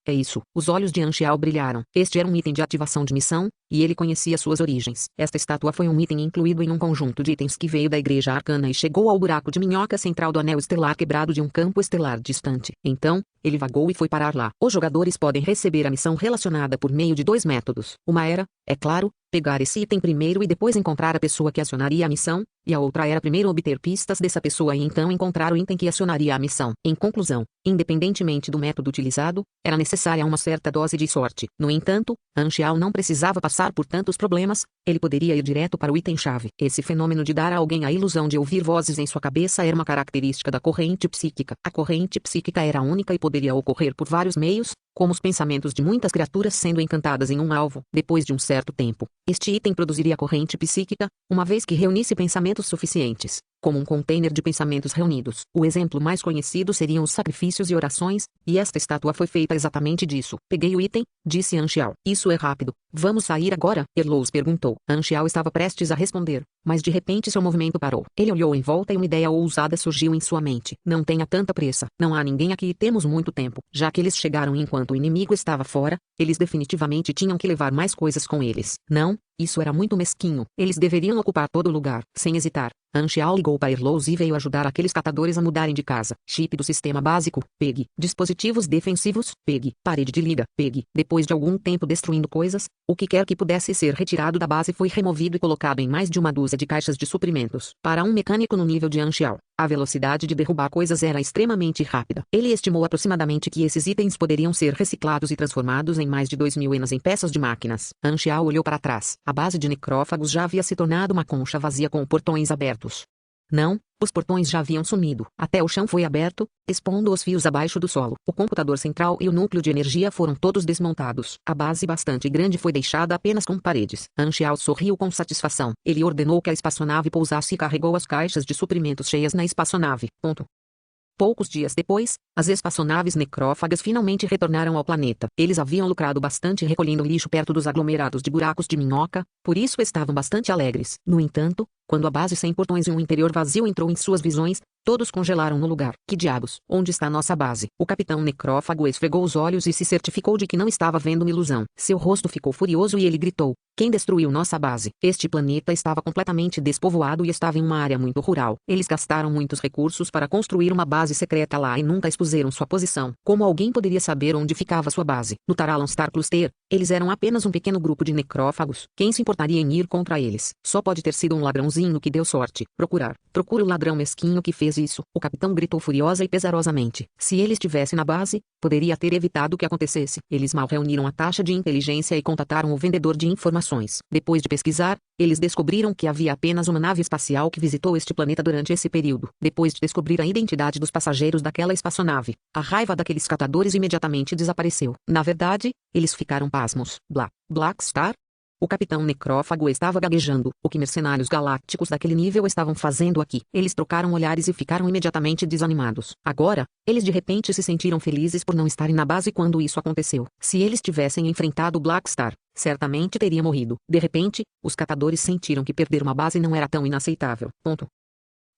É isso. Os olhos de Anxial brilharam. Este era um item de ativação de missão, e ele conhecia suas origens. Esta estátua foi um item incluído em um conjunto de itens que veio da Igreja Arcana e chegou ao buraco de minhoca central do anel estelar quebrado de um campo estelar distante. Então, ele vagou e foi parar lá. Os jogadores podem receber a missão relacionada por meio de 2 métodos. Uma era, é claro, pegar esse item primeiro e depois encontrar a pessoa que acionaria a missão, e a outra era primeiro obter pistas dessa pessoa e então encontrar o item que acionaria a missão. Em conclusão, independentemente do método utilizado, era necessária uma certa dose de sorte. No entanto, Anxial não precisava passar por tantos problemas, ele poderia ir direto para o item-chave. Esse fenômeno de dar a alguém a ilusão de ouvir vozes em sua cabeça era uma característica da corrente psíquica. A corrente psíquica era única e poderia ocorrer por vários meios, como os pensamentos de muitas criaturas sendo encantadas em um alvo. Depois de um certo tempo, este item produziria corrente psíquica, uma vez que reunisse pensamentos suficientes, como um container de pensamentos reunidos. O exemplo mais conhecido seriam os sacrifícios e orações, e esta estátua foi feita exatamente disso. Peguei o item, disse Anxial. Isso é rápido. Vamos sair agora? Erlous perguntou. Anxial estava prestes a responder, mas de repente seu movimento parou. Ele olhou em volta e uma ideia ousada surgiu em sua mente. Não tenha tanta pressa. Não há ninguém aqui e temos muito tempo. Já que eles chegaram enquanto o inimigo estava fora, eles definitivamente tinham que levar mais coisas com eles. Não, isso era muito mesquinho. Eles deveriam ocupar todo o lugar. Sem hesitar, Anxial ligou para Erlous e veio ajudar aqueles catadores a mudarem de casa. Chip do sistema básico, pegue. Dispositivos defensivos, pegue. Parede de liga, pegue. Depois de algum tempo destruindo coisas, o que quer que pudesse ser retirado da base foi removido e colocado em mais de uma dúzia de caixas de suprimentos. Para um mecânico no nível de Anxial, a velocidade de derrubar coisas era extremamente rápida. Ele estimou aproximadamente que esses itens poderiam ser reciclados e transformados em mais de 2.000 enas em peças de máquinas. Anxial olhou para trás. A base de necrófagos já havia se tornado uma concha vazia com portões abertos. Não, os portões já haviam sumido. Até o chão foi aberto, expondo os fios abaixo do solo. O computador central e o núcleo de energia foram todos desmontados. A base bastante grande foi deixada apenas com paredes. Anxial sorriu com satisfação. Ele ordenou que a espaçonave pousasse e carregou as caixas de suprimentos cheias na espaçonave. Poucos dias depois, as espaçonaves necrófagas finalmente retornaram ao planeta. Eles haviam lucrado bastante recolhendo lixo perto dos aglomerados de buracos de minhoca, por isso estavam bastante alegres. No entanto, quando a base sem portões e um interior vazio entrou em suas visões, todos congelaram no lugar. Que diabos? Onde está nossa base? O capitão necrófago esfregou os olhos e se certificou de que não estava vendo uma ilusão. Seu rosto ficou furioso e ele gritou. Quem destruiu nossa base? Este planeta estava completamente despovoado e estava em uma área muito rural. Eles gastaram muitos recursos para construir uma base secreta lá e nunca expuseram sua posição. Como alguém poderia saber onde ficava sua base? No Taralon Star Cluster, eles eram apenas um pequeno grupo de necrófagos. Quem se importaria em ir contra eles? Só pode ter sido um ladrãozinho ladrãozinho que deu sorte. Procura o ladrão mesquinho que fez isso. O capitão gritou furiosa e pesarosamente. Se ele estivesse na base, poderia ter evitado que acontecesse. Eles mal reuniram a taxa de inteligência e contataram o vendedor de informações. Depois de pesquisar, eles descobriram que havia apenas uma nave espacial que visitou este planeta durante esse período. Depois de descobrir a identidade dos passageiros daquela espaçonave, a raiva daqueles catadores imediatamente desapareceu. Na verdade, eles ficaram pasmos. Black Star? O capitão necrófago estava gaguejando. O que mercenários galácticos daquele nível estavam fazendo aqui? Eles trocaram olhares e ficaram imediatamente desanimados. Agora, eles de repente se sentiram felizes por não estarem na base quando isso aconteceu. Se eles tivessem enfrentado o Black Star, certamente teria morrido. De repente, os catadores sentiram que perder uma base não era tão inaceitável.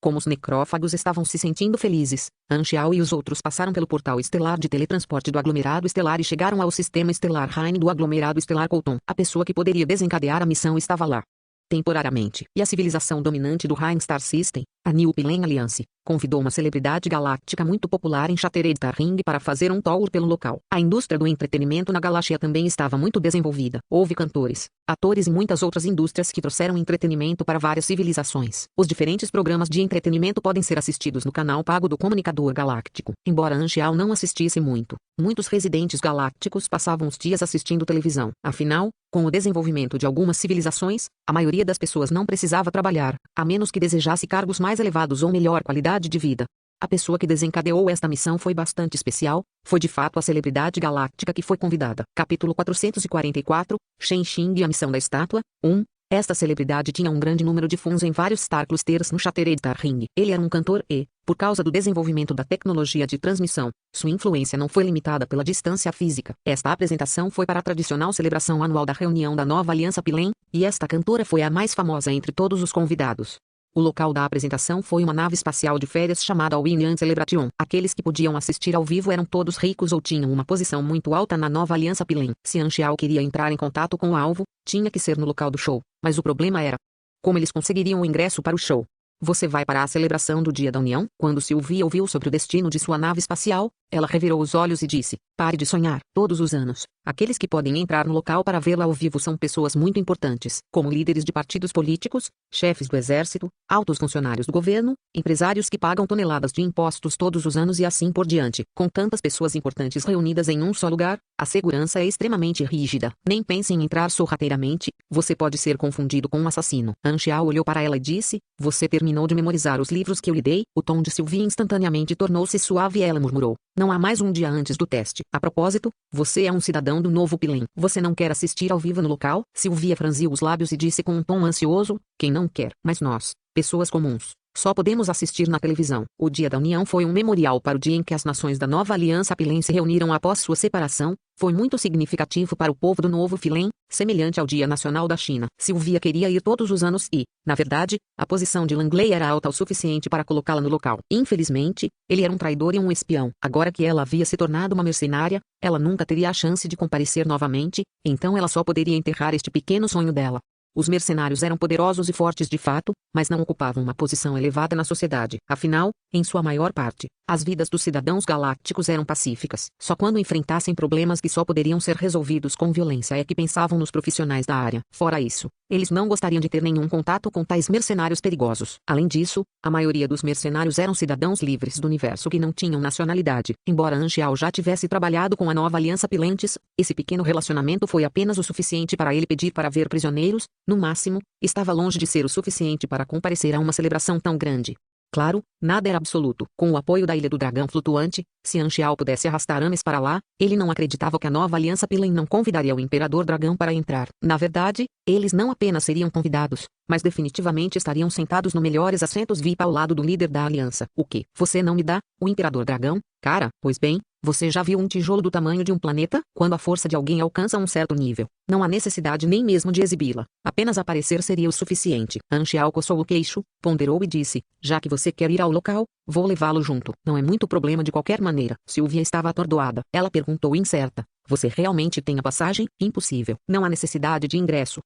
Como os necrófagos estavam se sentindo felizes, Anxiao e os outros passaram pelo portal estelar de teletransporte do aglomerado estelar e chegaram ao sistema estelar Rain do aglomerado estelar Colton. A pessoa que poderia desencadear a missão estava lá. Temporariamente. E a civilização dominante do Rain Star System, a New Pilen Alliance, convidou uma celebridade galáctica muito popular em Shattered Ring para fazer um tour pelo local. A indústria do entretenimento na galáxia também estava muito desenvolvida. Houve cantores, atores e muitas outras indústrias que trouxeram entretenimento para várias civilizações. Os diferentes programas de entretenimento podem ser assistidos no canal pago do Comunicador Galáctico. Embora Anxiao não assistisse muito, muitos residentes galácticos passavam os dias assistindo televisão. Afinal, com o desenvolvimento de algumas civilizações, a maioria das pessoas não precisava trabalhar, a menos que desejasse cargos mais elevados ou melhor qualidade de vida. A pessoa que desencadeou esta missão foi bastante especial, foi de fato a celebridade galáctica que foi convidada. Capítulo 444, Shen Xing e a missão da estátua. 1. Esta celebridade tinha um grande número de fãs em vários Star Clusters no Shattered Ring. Ele era um cantor e, por causa do desenvolvimento da tecnologia de transmissão, sua influência não foi limitada pela distância física. Esta apresentação foi para a tradicional celebração anual da reunião da nova Aliança Pilen, e esta cantora foi a mais famosa entre todos os convidados. O local da apresentação foi uma nave espacial de férias chamada Winyan Celebration. Aqueles que podiam assistir ao vivo eram todos ricos ou tinham uma posição muito alta na nova Aliança Pilen. Se Anxiao queria entrar em contato com o alvo, tinha que ser no local do show. Mas o problema era como eles conseguiriam o ingresso para o show. Você vai para a celebração do Dia da União? Quando Sylvia ouviu sobre o destino de sua nave espacial, ela revirou os olhos e disse: pare de sonhar. Todos os anos, aqueles que podem entrar no local para vê-la ao vivo são pessoas muito importantes, como líderes de partidos políticos, chefes do exército, altos funcionários do governo, empresários que pagam toneladas de impostos todos os anos e assim por diante. Com tantas pessoas importantes reunidas em um só lugar, a segurança é extremamente rígida. Nem pense em entrar sorrateiramente, você pode ser confundido com um assassino. Anxiao olhou para ela e disse: você terminou de memorizar os livros que eu lhe dei? O tom de Sylvia instantaneamente tornou-se suave e ela murmurou: não há mais um dia antes do teste. A propósito, você é um cidadão do novo Pilen. Você não quer assistir ao vivo no local? Sylvia franziu os lábios e disse com um tom ansioso: quem não quer? Mas nós, pessoas comuns, só podemos assistir na televisão. O Dia da União foi um memorial para o dia em que as nações da nova Aliança Pilen se reuniram após sua separação. Foi muito significativo para o povo do novo Pilen, semelhante ao Dia Nacional da China. Sylvia queria ir todos os anos e, na verdade, a posição de Langley era alta o suficiente para colocá-la no local. Infelizmente, ele era um traidor e um espião. Agora que ela havia se tornado uma mercenária, ela nunca teria a chance de comparecer novamente, então ela só poderia enterrar este pequeno sonho dela. Os mercenários eram poderosos e fortes de fato, mas não ocupavam uma posição elevada na sociedade. Afinal, em sua maior parte, as vidas dos cidadãos galácticos eram pacíficas. Só quando enfrentassem problemas que só poderiam ser resolvidos com violência é que pensavam nos profissionais da área. Fora isso, eles não gostariam de ter nenhum contato com tais mercenários perigosos. Além disso, a maioria dos mercenários eram cidadãos livres do universo que não tinham nacionalidade. Embora Anxiao já tivesse trabalhado com a nova Aliança Pilantes, esse pequeno relacionamento foi apenas o suficiente para ele pedir para ver prisioneiros. No máximo, estava longe de ser o suficiente para comparecer a uma celebração tão grande. Claro, nada era absoluto. Com o apoio da Ilha do Dragão Flutuante, se Anxiao pudesse arrastar Ames para lá, ele não acreditava que a nova Aliança Pilen não convidaria o Imperador Dragão para entrar. Na verdade, eles não apenas seriam convidados, mas definitivamente estariam sentados no melhores assentos VIP ao lado do líder da Aliança. O que? Você não me dá, o Imperador Dragão? Cara, pois bem, você já viu um tijolo do tamanho de um planeta? Quando a força de alguém alcança um certo nível, não há necessidade nem mesmo de exibi-la. Apenas aparecer seria o suficiente. Anxiao coçou o queixo, ponderou e disse: já que você quer ir ao local, vou levá-lo junto. Não é muito problema de qualquer maneira. Sylvia estava atordoada. Ela perguntou incerta: você realmente tem a passagem? Impossível. Não há necessidade de ingresso.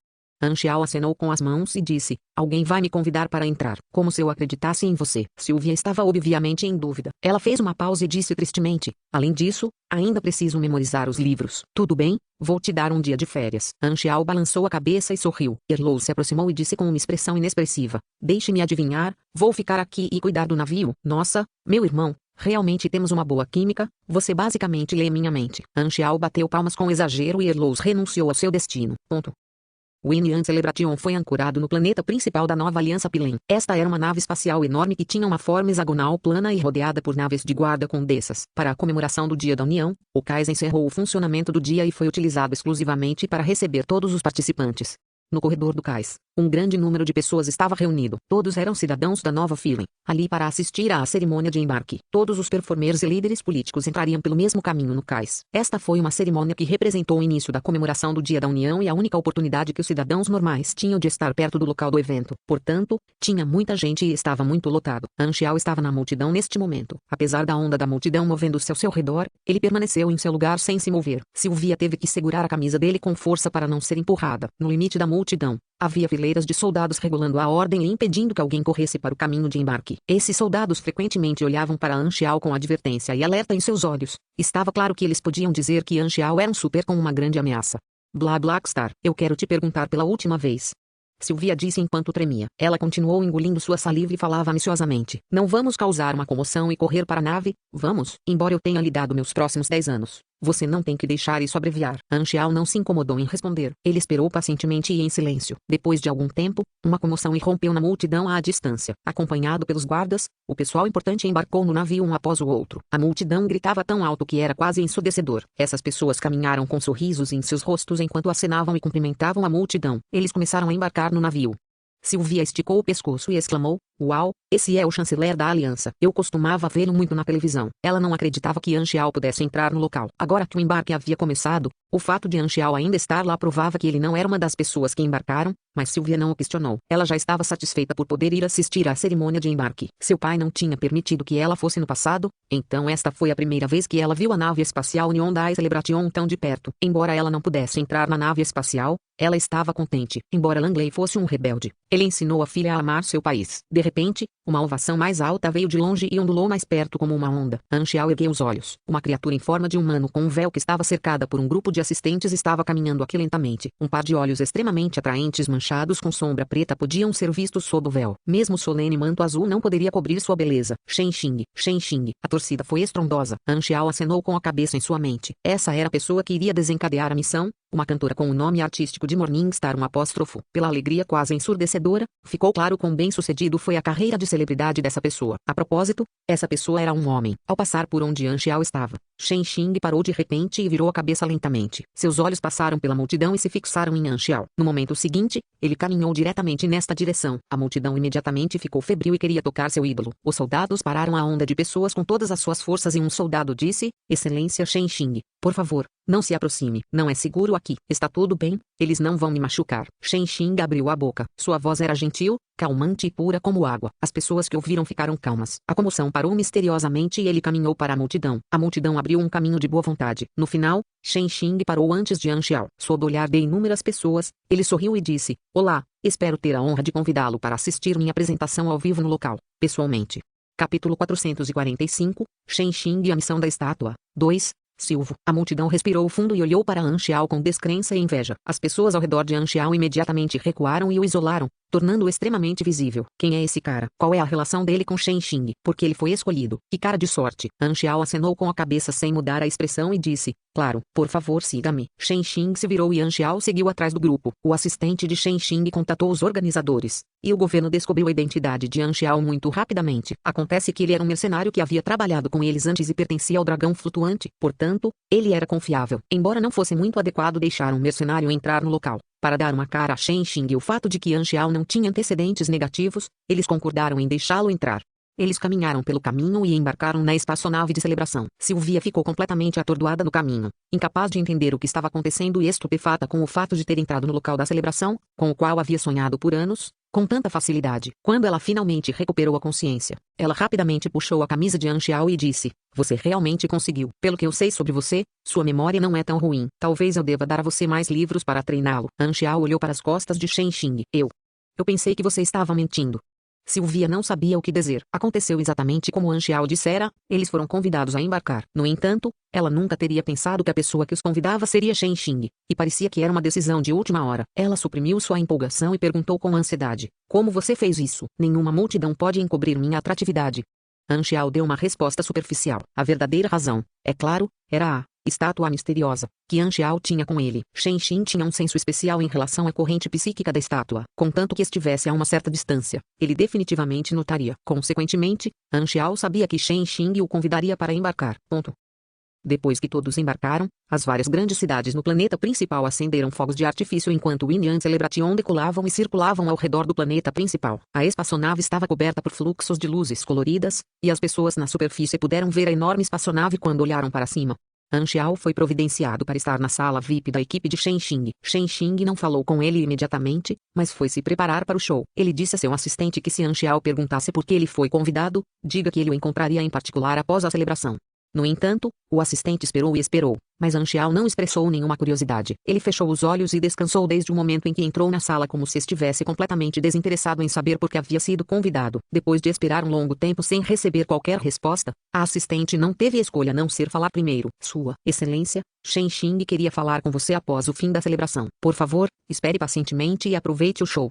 Xiao acenou com as mãos e disse, alguém vai me convidar para entrar, como se eu acreditasse em você. Sylvia estava obviamente em dúvida. Ela fez uma pausa e disse tristemente, além disso, ainda preciso memorizar os livros. Tudo bem, vou te dar um dia de férias. Xiao balançou a cabeça e sorriu. Erlou se aproximou e disse com uma expressão inexpressiva, deixe-me adivinhar, vou ficar aqui e cuidar do navio. Nossa, meu irmão, realmente temos uma boa química, você basicamente lê minha mente. Xiao bateu palmas com exagero e Erlou renunciou ao seu destino. O Yin Celebration foi ancorado no planeta principal da nova Aliança Pilen. Esta era uma nave espacial enorme que tinha uma forma hexagonal plana e rodeada por naves de guarda com dessas. Para a comemoração do Dia da União, o cais encerrou o funcionamento do dia e foi utilizado exclusivamente para receber todos os participantes. No corredor do cais, um grande número de pessoas estava reunido. Todos eram cidadãos da nova Filen, ali para assistir à cerimônia de embarque. Todos os performers e líderes políticos entrariam pelo mesmo caminho no cais. Esta foi uma cerimônia que representou o início da comemoração do Dia da União e a única oportunidade que os cidadãos normais tinham de estar perto do local do evento. Portanto, tinha muita gente e estava muito lotado. Xiao estava na multidão neste momento. Apesar da onda da multidão movendo-se ao seu redor, ele permaneceu em seu lugar sem se mover. Sylvia teve que segurar a camisa dele com força para não ser empurrada. No limite da multidão, havia fileiras de soldados regulando a ordem e impedindo que alguém corresse para o caminho de embarque. Esses soldados frequentemente olhavam para Xiao com advertência e alerta em seus olhos. Estava claro que eles podiam dizer que Xiao era um super com uma grande ameaça. Blá Blackstar, eu quero te perguntar pela última vez. Sylvia disse enquanto tremia. Ela continuou engolindo sua saliva e falava ansiosamente. Não vamos causar uma comoção e correr para a nave, vamos? Embora eu tenha lhe dado meus próximos 10 anos, você não tem que deixar isso abreviar. Xiao não se incomodou em responder. Ele esperou pacientemente e em silêncio. Depois de algum tempo, uma comoção irrompeu na multidão à distância. Acompanhado pelos guardas, o pessoal importante embarcou no navio um após o outro. A multidão gritava tão alto que era quase ensurdecedor. Essas pessoas caminharam com sorrisos em seus rostos enquanto acenavam e cumprimentavam a multidão. Eles começaram a embarcar no navio. Sylvia esticou o pescoço e exclamou, uau, esse é o chanceler da aliança. Eu costumava vê-lo muito na televisão. Ela não acreditava que Xiao pudesse entrar no local. Agora que o embarque havia começado, o fato de Xiao ainda estar lá provava que ele não era uma das pessoas que embarcaram, mas Sylvia não o questionou. Ela já estava satisfeita por poder ir assistir à cerimônia de embarque. Seu pai não tinha permitido que ela fosse no passado, então esta foi a primeira vez que ela viu a nave espacial Hyundai Celebration tão de perto. Embora ela não pudesse entrar na nave espacial, ela estava contente. Embora Langley fosse um rebelde, ele ensinou a filha a amar seu país. De repente, uma ovação mais alta veio de longe e ondulou mais perto como uma onda. Xiao ergueu os olhos. Uma criatura em forma de humano com um véu que estava cercada por um grupo de assistentes estava caminhando aqui lentamente. Um par de olhos extremamente atraentes manchados com sombra preta podiam ser vistos sob o véu. Mesmo o solene manto azul não poderia cobrir sua beleza. Shen Xing, Shen Xing. A torcida foi estrondosa. Xiao acenou com a cabeça em sua mente. Essa era a pessoa que iria desencadear a missão. Uma cantora com o nome artístico de Morningstar, um apóstrofo. Pela alegria quase ensurdecedora, ficou claro quão bem-sucedido foi a carreira de celebridade dessa pessoa. A propósito, essa pessoa era um homem. Ao passar por onde Xiao estava, Shen Xing parou de repente e virou a cabeça lentamente. Seus olhos passaram pela multidão e se fixaram em Xiao. No momento seguinte, ele caminhou diretamente nesta direção. A multidão imediatamente ficou febril e queria tocar seu ídolo. Os soldados pararam a onda de pessoas com todas as suas forças e um soldado disse, Excelência Shen Xing, por favor, não se aproxime. Não é seguro aqui. Está tudo bem? Eles não vão me machucar. Shen Xing abriu a boca. Sua voz era gentil, calmante e pura como água. As pessoas que ouviram ficaram calmas. A comoção parou misteriosamente e ele caminhou para a multidão. A multidão abriu um caminho de boa vontade. No final, Shen Xing parou antes de Xiao. Sob o olhar de inúmeras pessoas, ele sorriu e disse, olá, espero ter a honra de convidá-lo para assistir minha apresentação ao vivo no local, pessoalmente. Capítulo 445, Shen Xing e a missão da estátua. 2. Silvo. A multidão respirou fundo e olhou para Xiao com descrença e inveja. As pessoas ao redor de Xiao imediatamente recuaram e o isolaram, tornando-o extremamente visível. Quem é esse cara? Qual é a relação dele com Shen Xing? Por que ele foi escolhido? Que cara de sorte. Xiao acenou com a cabeça sem mudar a expressão e disse, claro, por favor siga-me. Shen Xing se virou e Xiao seguiu atrás do grupo. O assistente de Shen Xing contatou os organizadores, e o governo descobriu a identidade de Xiao muito rapidamente. Acontece que ele era um mercenário que havia trabalhado com eles antes e pertencia ao dragão flutuante. Portanto, ele era confiável. Embora não fosse muito adequado deixar um mercenário entrar no local, para dar uma cara a Shen Xing e o fato de que Xiao não tinha antecedentes negativos, eles concordaram em deixá-lo entrar. Eles caminharam pelo caminho e embarcaram na espaçonave de celebração. Sylvia ficou completamente atordoada no caminho, incapaz de entender o que estava acontecendo e estupefata com o fato de ter entrado no local da celebração, com o qual havia sonhado por anos, com tanta facilidade. Quando ela finalmente recuperou a consciência, ela rapidamente puxou a camisa de Anxiao e disse: "Você realmente conseguiu. Pelo que eu sei sobre você, sua memória não é tão ruim. Talvez eu deva dar a você mais livros para treiná-lo." Anxiao olhou para as costas de Shen Xing. Eu pensei que você estava mentindo." Sylvia não sabia o que dizer. Aconteceu exatamente como Anxiao dissera, eles foram convidados a embarcar. No entanto, ela nunca teria pensado que a pessoa que os convidava seria Shen Xing, e parecia que era uma decisão de última hora. Ela suprimiu sua empolgação e perguntou com ansiedade: "Como você fez isso? Nenhuma multidão pode encobrir minha atratividade." Anxiao deu uma resposta superficial. A verdadeira razão, é claro, era a estátua misteriosa que Anxiao tinha com ele. Shen Xing tinha um senso especial em relação à corrente psíquica da estátua. Contanto que estivesse a uma certa distância, ele definitivamente notaria. Consequentemente, Anxiao sabia que Shen Xing o convidaria para embarcar. Depois que todos embarcaram, as várias grandes cidades no planeta principal acenderam fogos de artifício enquanto Winyan Celebration decolavam e circulavam ao redor do planeta principal. A espaçonave estava coberta por fluxos de luzes coloridas, e as pessoas na superfície puderam ver a enorme espaçonave quando olharam para cima. Anxiao foi providenciado para estar na sala VIP da equipe de Shen Xing. Shen Xing não falou com ele imediatamente, mas foi se preparar para o show. Ele disse a seu assistente que se Anxiao perguntasse por que ele foi convidado, diga que ele o encontraria em particular após a celebração. No entanto, o assistente esperou e esperou, mas Anxiao não expressou nenhuma curiosidade. Ele fechou os olhos e descansou desde o momento em que entrou na sala como se estivesse completamente desinteressado em saber por que havia sido convidado. Depois de esperar um longo tempo sem receber qualquer resposta, a assistente não teve escolha a não ser falar primeiro. "Sua Excelência, Shen Xing queria falar com você após o fim da celebração. Por favor, espere pacientemente e aproveite o show."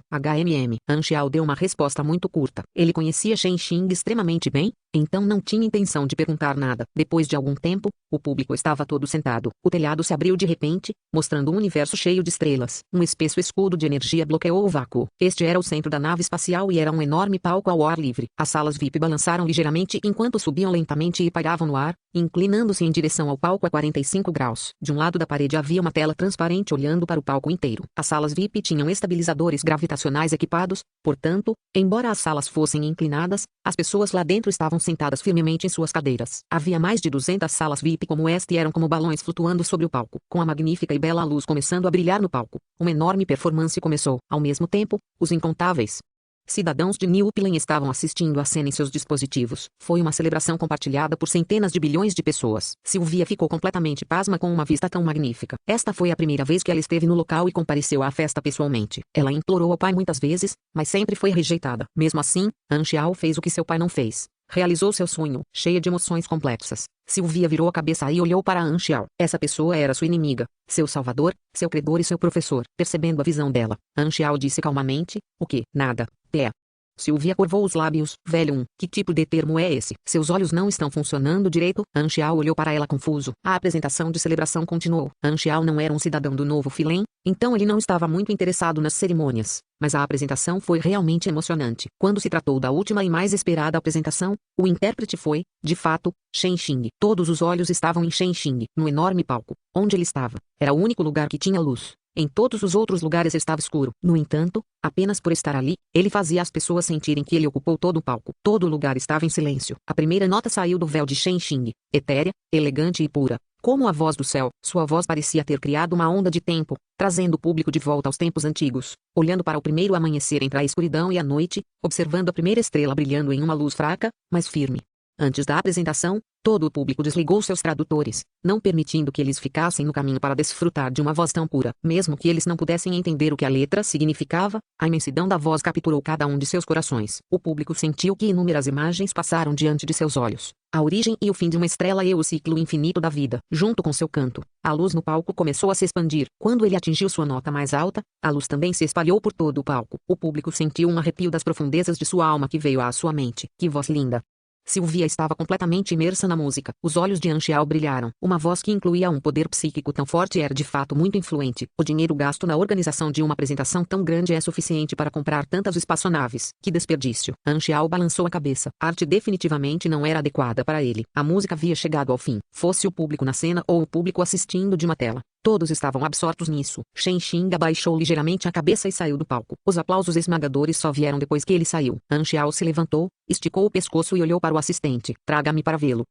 Anxiao deu uma resposta muito curta. Ele conhecia Shen Xing extremamente bem, então não tinha intenção de perguntar nada. Depois de algum tempo, o público estava todo sentado. O telhado se abriu de repente, mostrando um universo cheio de estrelas. Um espesso escudo de energia bloqueou o vácuo. Este era o centro da nave espacial e era um enorme palco ao ar livre. As salas VIP balançaram ligeiramente enquanto subiam lentamente e pairavam no ar, inclinando-se em direção ao palco a 45 graus. De um lado da parede havia uma tela transparente olhando para o palco inteiro. As salas VIP tinham estabilizadores gravitacionais equipados, portanto, embora as salas fossem inclinadas, as pessoas lá dentro estavam sentadas firmemente em suas cadeiras. Havia mais de 200 salas VIP como esta e eram como balões flutuando sobre o palco. Com a magnífica e bela luz começando a brilhar no palco, uma enorme performance começou. Ao mesmo tempo, os incontáveis cidadãos de New Upland estavam assistindo à cena em seus dispositivos. Foi uma celebração compartilhada por centenas de bilhões de pessoas. Sylvia ficou completamente pasma com uma vista tão magnífica. Esta foi a primeira vez que ela esteve no local e compareceu à festa pessoalmente. Ela implorou ao pai muitas vezes, mas sempre foi rejeitada. Mesmo assim, Anxiao fez o que seu pai não fez. Realizou seu sonho, cheia de emoções complexas. Sylvia virou a cabeça e olhou para Anxiao. Essa pessoa era sua inimiga, seu salvador, seu credor e seu professor. Percebendo a visão dela, Anxiao disse calmamente: "O que? Nada. Pé." Sylvia curvou os lábios. "Velho, que tipo de termo é esse? Seus olhos não estão funcionando direito?" Anxiao olhou para ela confuso. A apresentação de celebração continuou. Anxiao não era um cidadão do Novo Filém, então ele não estava muito interessado nas cerimônias. Mas a apresentação foi realmente emocionante. Quando se tratou da última e mais esperada apresentação, o intérprete foi, de fato, Shen Xing. Todos os olhos estavam em Shen Xing. No enorme palco, onde ele estava, era o único lugar que tinha luz. Em todos os outros lugares estava escuro. No entanto, apenas por estar ali, ele fazia as pessoas sentirem que ele ocupou todo o palco. Todo o lugar estava em silêncio. A primeira nota saiu do véu de Shen Xing, etérea, elegante e pura. Como a voz do céu, sua voz parecia ter criado uma onda de tempo, trazendo o público de volta aos tempos antigos. Olhando para o primeiro amanhecer entre a escuridão e a noite, observando a primeira estrela brilhando em uma luz fraca, mas firme. Antes da apresentação, todo o público desligou seus tradutores, não permitindo que eles ficassem no caminho para desfrutar de uma voz tão pura. Mesmo que eles não pudessem entender o que a letra significava, a imensidão da voz capturou cada um de seus corações. O público sentiu que inúmeras imagens passaram diante de seus olhos. A origem e o fim de uma estrela e o ciclo infinito da vida. Junto com seu canto, a luz no palco começou a se expandir. Quando ele atingiu sua nota mais alta, a luz também se espalhou por todo o palco. O público sentiu um arrepio das profundezas de sua alma que veio à sua mente. Que voz linda! Sylvia estava completamente imersa na música. Os olhos de Anxiao brilharam. Uma voz que incluía um poder psíquico tão forte era de fato muito influente. O dinheiro gasto na organização de uma apresentação tão grande é suficiente para comprar tantas espaçonaves. Que desperdício. Anxiao balançou a cabeça. A arte definitivamente não era adequada para ele. A música havia chegado ao fim. Fosse o público na cena ou o público assistindo de uma tela. Todos estavam absortos nisso. Shen Xing abaixou ligeiramente a cabeça e saiu do palco. Os aplausos esmagadores só vieram depois que ele saiu. Han Xiao se levantou, esticou o pescoço e olhou para o assistente. Traga-me para vê-lo.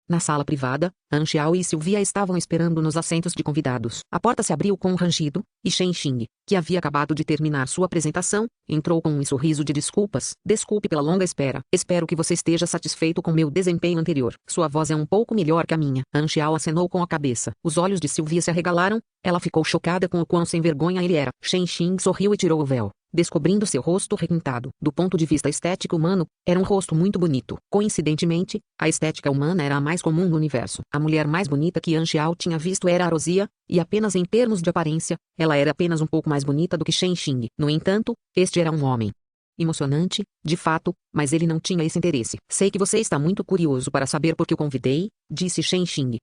Na sala privada, Han Xiao e Sylvia estavam esperando nos assentos de convidados. A porta se abriu com um rangido, e Shen Xing, que havia acabado de terminar sua apresentação, entrou com um sorriso de desculpas. Desculpe pela longa espera. Espero que você esteja satisfeito com meu desempenho anterior. Sua voz é um pouco melhor que a minha. Han Xiao acenou com a cabeça. Os olhos de Sylvia se arregalaram. Ela ficou chocada com o quão sem vergonha ele era. Shen Xing sorriu e tirou o véu, descobrindo seu rosto requintado. Do ponto de vista estético humano, era um rosto muito bonito. Coincidentemente, a estética humana era a mais comum no universo. A mulher mais bonita que Han Xiao tinha visto era a Rosia, e apenas em termos de aparência, ela era apenas um pouco mais bonita do que Shen Xing. No entanto, este era um homem emocionante, de fato, mas ele não tinha esse interesse. Sei que você está muito curioso para saber por que o convidei, disse Shen Xing.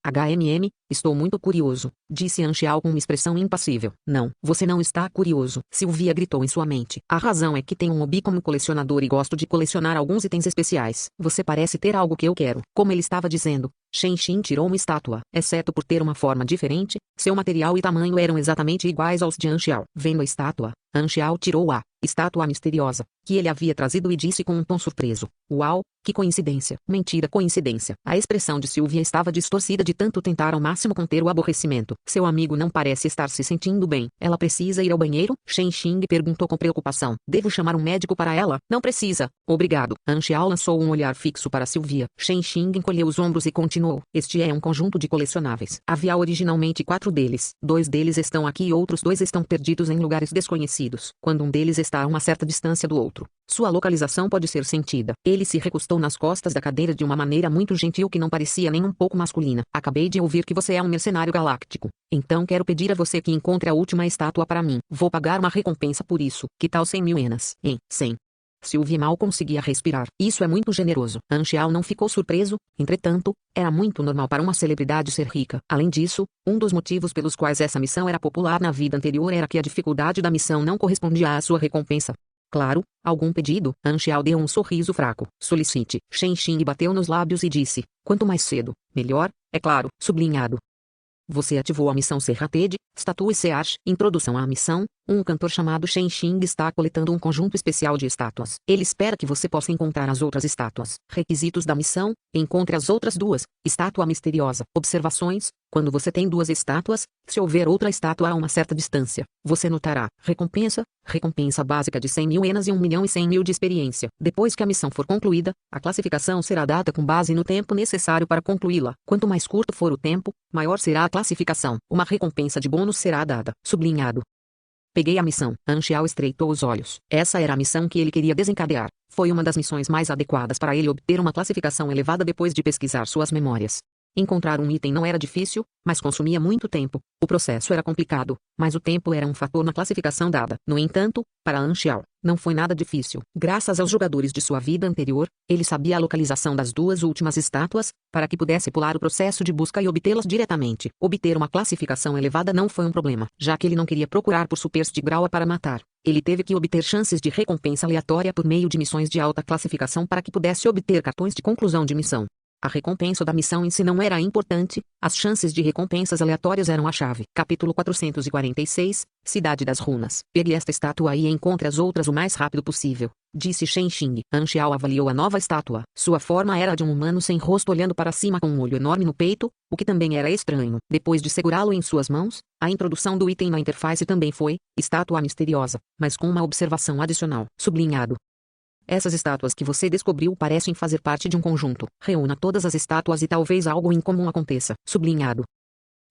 Estou muito curioso, disse Han Xiao com uma expressão impassível. Não, você não está curioso, Sylvia gritou em sua mente. A razão é que tenho um hobby como colecionador e gosto de colecionar alguns itens especiais. Você parece ter algo que eu quero. Como ele estava dizendo, Shen Xing tirou uma estátua. Exceto por ter uma forma diferente, seu material e tamanho eram exatamente iguais aos de Han Xiao. Vendo a estátua, Han Xiao tirou a estátua misteriosa que ele havia trazido e disse com um tom surpreso. Uau, que coincidência. Mentira, coincidência. A expressão de Sylvia estava distorcida de tanto tentar ao máximo conter o aborrecimento. Seu amigo não parece estar se sentindo bem. Ela precisa ir ao banheiro? Shen Xing perguntou com preocupação. Devo chamar um médico para ela? Não precisa. Obrigado. Han Xiao lançou um olhar fixo para Sylvia. Shen Xing encolheu os ombros e continuou. Este é um conjunto de colecionáveis. Havia originalmente 4 deles. 2 deles estão aqui e outros 2 estão perdidos em lugares desconhecidos. Quando um deles está a uma certa distância do outro, sua localização pode ser sentida. Ele se recostou nas costas da cadeira de uma maneira muito gentil que não parecia nem um pouco masculina. Acabei de ouvir que você é um mercenário galáctico. Então quero pedir a você que encontre a última estátua para mim. Vou pagar uma recompensa por isso. Que tal 100.000 ienas? 100. Sylvia mal conseguia respirar. Isso é muito generoso. Han Xiao não ficou surpreso, entretanto, era muito normal para uma celebridade ser rica. Além disso, um dos motivos pelos quais essa missão era popular na vida anterior era que a dificuldade da missão não correspondia à sua recompensa. Claro, algum pedido? Han Xiao deu um sorriso fraco. Solicite. Shen Xing bateu nos lábios e disse, quanto mais cedo, melhor, é claro, sublinhado. Você ativou a missão Serrated, Statue Search. Introdução à missão. Um cantor chamado Shen Xing está coletando um conjunto especial de estátuas. Ele espera que você possa encontrar as outras estátuas. Requisitos da missão. Encontre as outras 2. Estátua misteriosa. Observações. Quando você tem 2 estátuas, se houver outra estátua a uma certa distância, você notará. Recompensa. Recompensa básica de 100.000 ienas e 1.100.000 de experiência. Depois que a missão for concluída, a classificação será dada com base no tempo necessário para concluí-la. Quanto mais curto for o tempo, maior será a classificação. Uma recompensa de bônus será dada. Sublinhado. Peguei a missão. Han Xiao estreitou os olhos. Essa era a missão que ele queria desencadear. Foi uma das missões mais adequadas para ele obter uma classificação elevada depois de pesquisar suas memórias. Encontrar um item não era difícil, mas consumia muito tempo. O processo era complicado, mas o tempo era um fator na classificação dada. No entanto, para Han Xiao, não foi nada difícil. Graças aos jogadores de sua vida anterior, ele sabia a localização das 2 últimas estátuas, para que pudesse pular o processo de busca e obtê-las diretamente. Obter uma classificação elevada não foi um problema, já que ele não queria procurar por supers de Graua para matar. Ele teve que obter chances de recompensa aleatória por meio de missões de alta classificação para que pudesse obter cartões de conclusão de missão. A recompensa da missão em si não era importante, as chances de recompensas aleatórias eram a chave. Capítulo 446, Cidade das Runas. Pegue esta estátua e encontre as outras o mais rápido possível, disse Shen Xing. Han Xiao avaliou a nova estátua. Sua forma era a de um humano sem rosto olhando para cima com um olho enorme no peito, o que também era estranho. Depois de segurá-lo em suas mãos, a introdução do item na interface também foi, estátua misteriosa, mas com uma observação adicional. Sublinhado. Essas estátuas que você descobriu parecem fazer parte de um conjunto. Reúna todas as estátuas e talvez algo incomum aconteça. Sublinhado.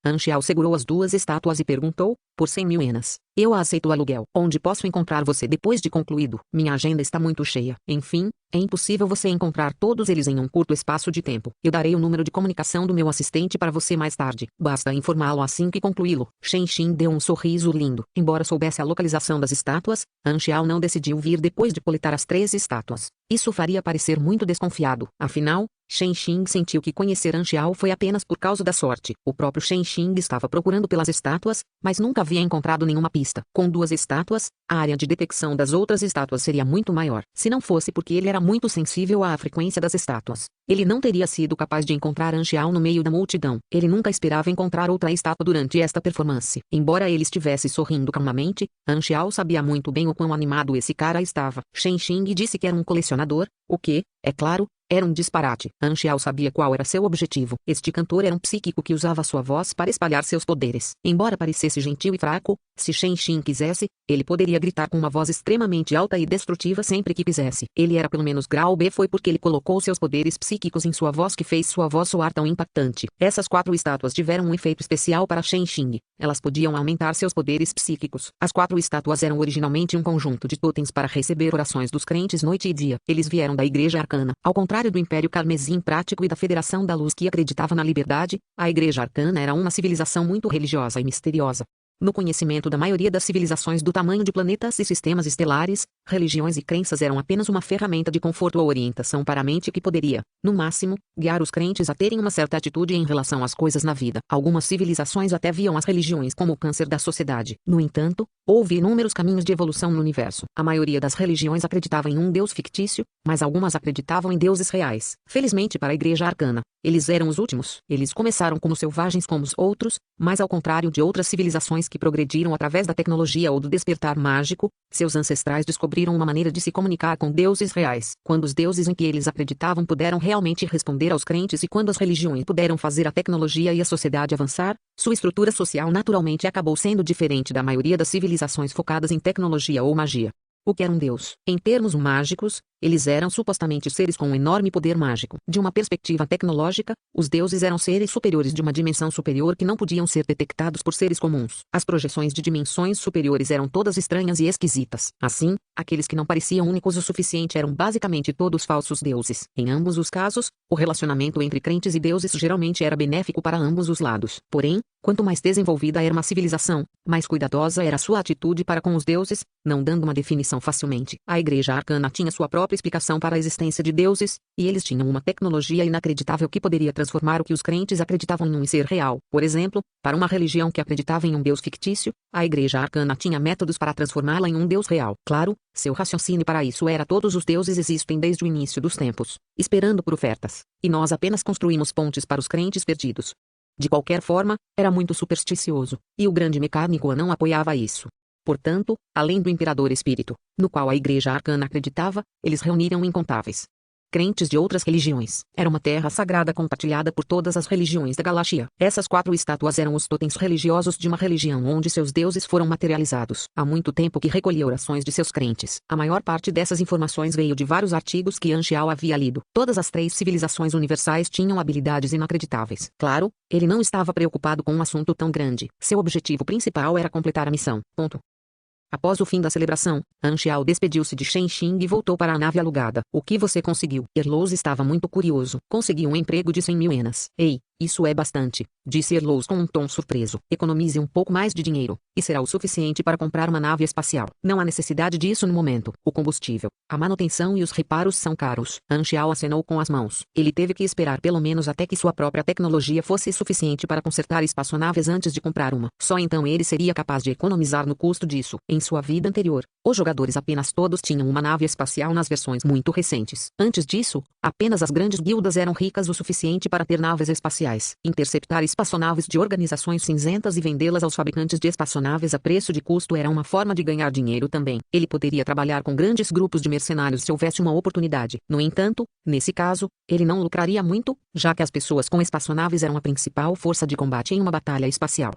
Han Xiao segurou as 2 estátuas e perguntou, por 100.000 ienas. Eu aceito o aluguel. Onde posso encontrar você depois de concluído? Minha agenda está muito cheia. Enfim, é impossível você encontrar todos eles em um curto espaço de tempo. Eu darei o número de comunicação do meu assistente para você mais tarde. Basta informá-lo assim que concluí-lo. Shen Xing deu um sorriso lindo. Embora soubesse a localização das estátuas, Han Xiao não decidiu vir depois de coletar as 3 estátuas. Isso faria parecer muito desconfiado. Afinal, Shen Xing sentiu que conhecer Han Xiao foi apenas por causa da sorte. O próprio Shen Xing estava procurando pelas estátuas, mas nunca havia encontrado nenhuma pista. Com 2 estátuas, a área de detecção das outras estátuas seria muito maior, se não fosse porque ele era muito sensível à frequência das estátuas. Ele não teria sido capaz de encontrar Anxiao no meio da multidão. Ele nunca esperava encontrar outra estátua durante esta performance. Embora ele estivesse sorrindo calmamente, Anxiao sabia muito bem o quão animado esse cara estava. Shen Xing disse que era um colecionador, o que, é claro, era um disparate. Anxiao sabia qual era seu objetivo. Este cantor era um psíquico que usava sua voz para espalhar seus poderes. Embora parecesse gentil e fraco, se Shen Xin quisesse, ele poderia gritar com uma voz extremamente alta e destrutiva sempre que quisesse. Ele era pelo menos grau B. Foi porque ele colocou seus poderes psíquicos em sua voz que fez sua voz soar tão impactante. Essas 4 estátuas tiveram um efeito especial para Shen Xing. Elas podiam aumentar seus poderes psíquicos. As 4 estátuas eram originalmente um conjunto de totens para receber orações dos crentes noite e dia. Eles vieram da Igreja Arcana. Ao contrário do Império Carmesim Prático e da Federação da Luz que acreditava na liberdade, a Igreja Arcana era uma civilização muito religiosa e misteriosa. No conhecimento da maioria das civilizações do tamanho de planetas e sistemas estelares, religiões e crenças eram apenas uma ferramenta de conforto ou orientação para a mente que poderia, no máximo, guiar os crentes a terem uma certa atitude em relação às coisas na vida. Algumas civilizações até viam as religiões como o câncer da sociedade. No entanto, houve inúmeros caminhos de evolução no universo. A maioria das religiões acreditava em um deus fictício, mas algumas acreditavam em deuses reais. Felizmente para a Igreja Arcana, eles eram os últimos. Eles começaram como selvagens como os outros, mas ao contrário de outras civilizações que progrediram através da tecnologia ou do despertar mágico, seus ancestrais descobriram uma maneira de se comunicar com deuses reais. Quando os deuses em que eles acreditavam puderam realmente responder aos crentes e quando as religiões puderam fazer a tecnologia e a sociedade avançar, sua estrutura social naturalmente acabou sendo diferente da maioria das civilizações focadas em tecnologia ou magia. O que era um deus? Em termos mágicos, eles eram supostamente seres com um enorme poder mágico. De uma perspectiva tecnológica, os deuses eram seres superiores de uma dimensão superior que não podiam ser detectados por seres comuns. As projeções de dimensões superiores eram todas estranhas e esquisitas. Assim, aqueles que não pareciam únicos o suficiente eram basicamente todos falsos deuses. Em ambos os casos, o relacionamento entre crentes e deuses geralmente era benéfico para ambos os lados. Porém, quanto mais desenvolvida era uma civilização, mais cuidadosa era sua atitude para com os deuses, não dando uma definição facilmente. A Igreja Arcana tinha sua própria explicação para a existência de deuses, e eles tinham uma tecnologia inacreditável que poderia transformar o que os crentes acreditavam em um ser real. Por exemplo, para uma religião que acreditava em um deus fictício, a Igreja Arcana tinha métodos para transformá-la em um deus real. Claro, seu raciocínio para isso era todos os deuses existem desde o início dos tempos, esperando por ofertas, e nós apenas construímos pontes para os crentes perdidos. De qualquer forma, era muito supersticioso, e o grande mecânico não apoiava isso. Portanto, além do Imperador Espírito, no qual a Igreja Arcana acreditava, eles reuniram incontáveis crentes de outras religiões. Era uma terra sagrada compartilhada por todas as religiões da galáxia. Essas 4 estátuas eram os totens religiosos de uma religião onde seus deuses foram materializados. Há muito tempo que recolhia orações de seus crentes. A maior parte dessas informações veio de vários artigos que Anxiao havia lido. Todas as 3 civilizações universais tinham habilidades inacreditáveis. Claro, ele não estava preocupado com um assunto tão grande. Seu objetivo principal era completar a missão. Ponto. Após o fim da celebração, Anxiao despediu-se de Shen Xing e voltou para a nave alugada. O que você conseguiu? Erlous estava muito curioso. Consegui um emprego de 100 mil ienas. Ei, isso é bastante, disse Erlous com um tom surpreso. Economize um pouco mais de dinheiro, e será o suficiente para comprar uma nave espacial. Não há necessidade disso no momento. O combustível, a manutenção e os reparos são caros. Anxiao acenou com as mãos. Ele teve que esperar pelo menos até que sua própria tecnologia fosse suficiente para consertar espaçonaves antes de comprar uma. Só então ele seria capaz de economizar no custo disso. Em sua vida anterior, os jogadores apenas todos tinham uma nave espacial nas versões muito recentes. Antes disso, apenas as grandes guildas eram ricas o suficiente para ter naves espaciais. Interceptar espaçonaves de organizações cinzentas e vendê-las aos fabricantes de espaçonaves a preço de custo era uma forma de ganhar dinheiro também. Ele poderia trabalhar com grandes grupos de mercenários se houvesse uma oportunidade. No entanto, nesse caso, ele não lucraria muito, já que as pessoas com espaçonaves eram a principal força de combate em uma batalha espacial.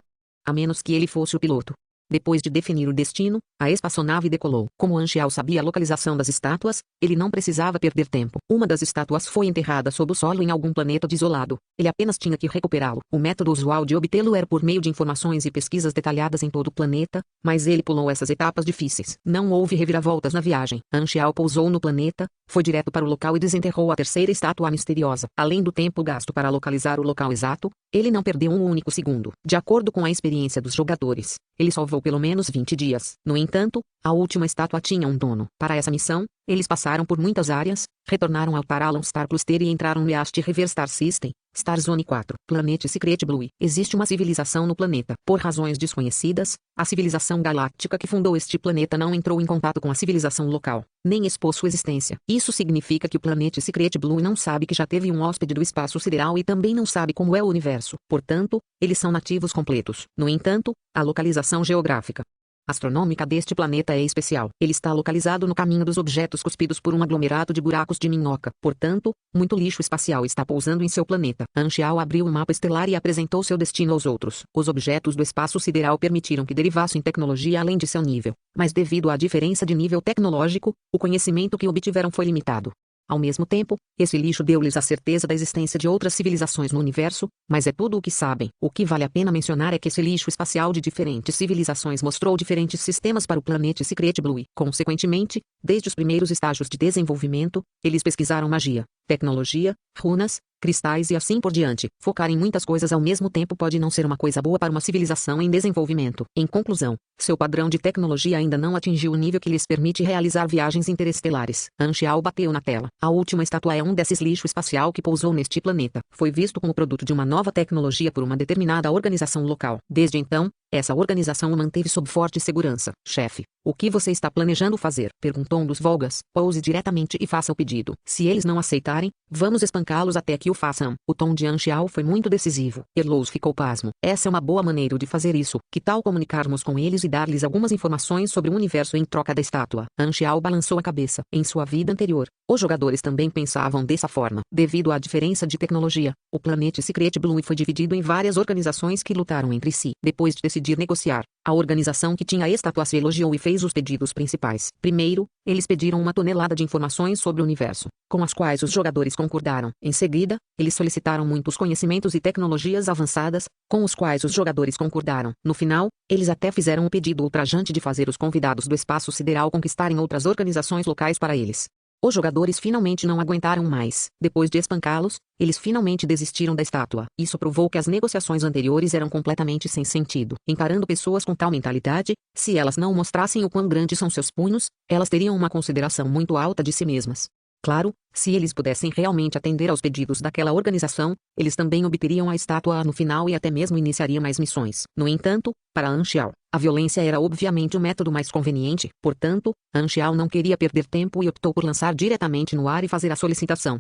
A menos que ele fosse o piloto. Depois de definir o destino, a espaçonave decolou. Como Anxiao sabia a localização das estátuas, ele não precisava perder tempo. Uma das estátuas foi enterrada sob o solo em algum planeta desolado. Ele apenas tinha que recuperá-lo. O método usual de obtê-lo era por meio de informações e pesquisas detalhadas em todo o planeta, mas ele pulou essas etapas difíceis. Não houve reviravoltas na viagem. Anxiao pousou no planeta, foi direto para o local e desenterrou a terceira estátua misteriosa. Além do tempo gasto para localizar o local exato, ele não perdeu um único segundo. De acordo com a experiência dos jogadores, ele salvou pelo menos 20 dias. No entanto, a última estátua tinha um dono. Para essa missão, eles passaram por muitas áreas, retornaram ao Taralon Star Cluster e entraram no East River Star System, Star Zone 4. Planet Secret Blue. Existe uma civilização no planeta. Por razões desconhecidas, a civilização galáctica que fundou este planeta não entrou em contato com a civilização local, nem expôs sua existência. Isso significa que o Planet Secret Blue não sabe que já teve um hóspede do espaço sideral e também não sabe como é o universo. Portanto, eles são nativos completos. No entanto, a localização geográfica astronômica deste planeta é especial. Ele está localizado no caminho dos objetos cuspidos por um aglomerado de buracos de minhoca. Portanto, muito lixo espacial está pousando em seu planeta. Anxiao abriu o mapa estelar e apresentou seu destino aos outros. Os objetos do espaço sideral permitiram que derivassem tecnologia além de seu nível, mas devido à diferença de nível tecnológico, o conhecimento que obtiveram foi limitado. Ao mesmo tempo, esse lixo deu-lhes a certeza da existência de outras civilizações no universo, mas é tudo o que sabem. O que vale a pena mencionar é que esse lixo espacial de diferentes civilizações mostrou diferentes sistemas para o Planet Secret Blue. Consequentemente, desde os primeiros estágios de desenvolvimento, eles pesquisaram magia, tecnologia, runas, cristais e assim por diante. Focar em muitas coisas ao mesmo tempo pode não ser uma coisa boa para uma civilização em desenvolvimento. Em conclusão, seu padrão de tecnologia ainda não atingiu o nível que lhes permite realizar viagens interestelares. Anxiao bateu na tela. A última estátua é um desses lixo espacial que pousou neste planeta. Foi visto como produto de uma nova tecnologia por uma determinada organização local. Desde então, essa organização o manteve sob forte segurança. Chefe, o que você está planejando fazer? Perguntou um dos Volgas. Pouse diretamente e faça o pedido. Se eles não aceitarem, vamos espancá-los até que o façam. O tom de Anxiao foi muito decisivo. Erlos ficou pasmo. Essa é uma boa maneira de fazer isso. Que tal comunicarmos com eles e dar-lhes algumas informações sobre o universo em troca da estátua? Anxiao balançou a cabeça. Em sua vida anterior, os jogadores também pensavam dessa forma. Devido à diferença de tecnologia, o Planet Secret Blue foi dividido em várias organizações que lutaram entre si. Depois de decidir negociar, a organização que tinha a estátua se elogiou e fez os pedidos principais. Primeiro, eles pediram 1 tonelada de informações sobre o universo, com as quais os jogadores concordaram. Em seguida, eles solicitaram muitos conhecimentos e tecnologias avançadas, com os quais os jogadores concordaram. No final, eles até fizeram o pedido ultrajante de fazer os convidados do espaço sideral conquistarem outras organizações locais para eles. Os jogadores finalmente não aguentaram mais. Depois de espancá-los, eles finalmente desistiram da estátua. Isso provou que as negociações anteriores eram completamente sem sentido. Encarando pessoas com tal mentalidade, se elas não mostrassem o quão grandes são seus punhos, elas teriam uma consideração muito alta de si mesmas. Claro, se eles pudessem realmente atender aos pedidos daquela organização, eles também obteriam a estátua no final e até mesmo iniciariam mais missões. No entanto, para Anxiao, a violência era obviamente o método mais conveniente. Portanto, Anxiao não queria perder tempo e optou por lançar diretamente no ar e fazer a solicitação.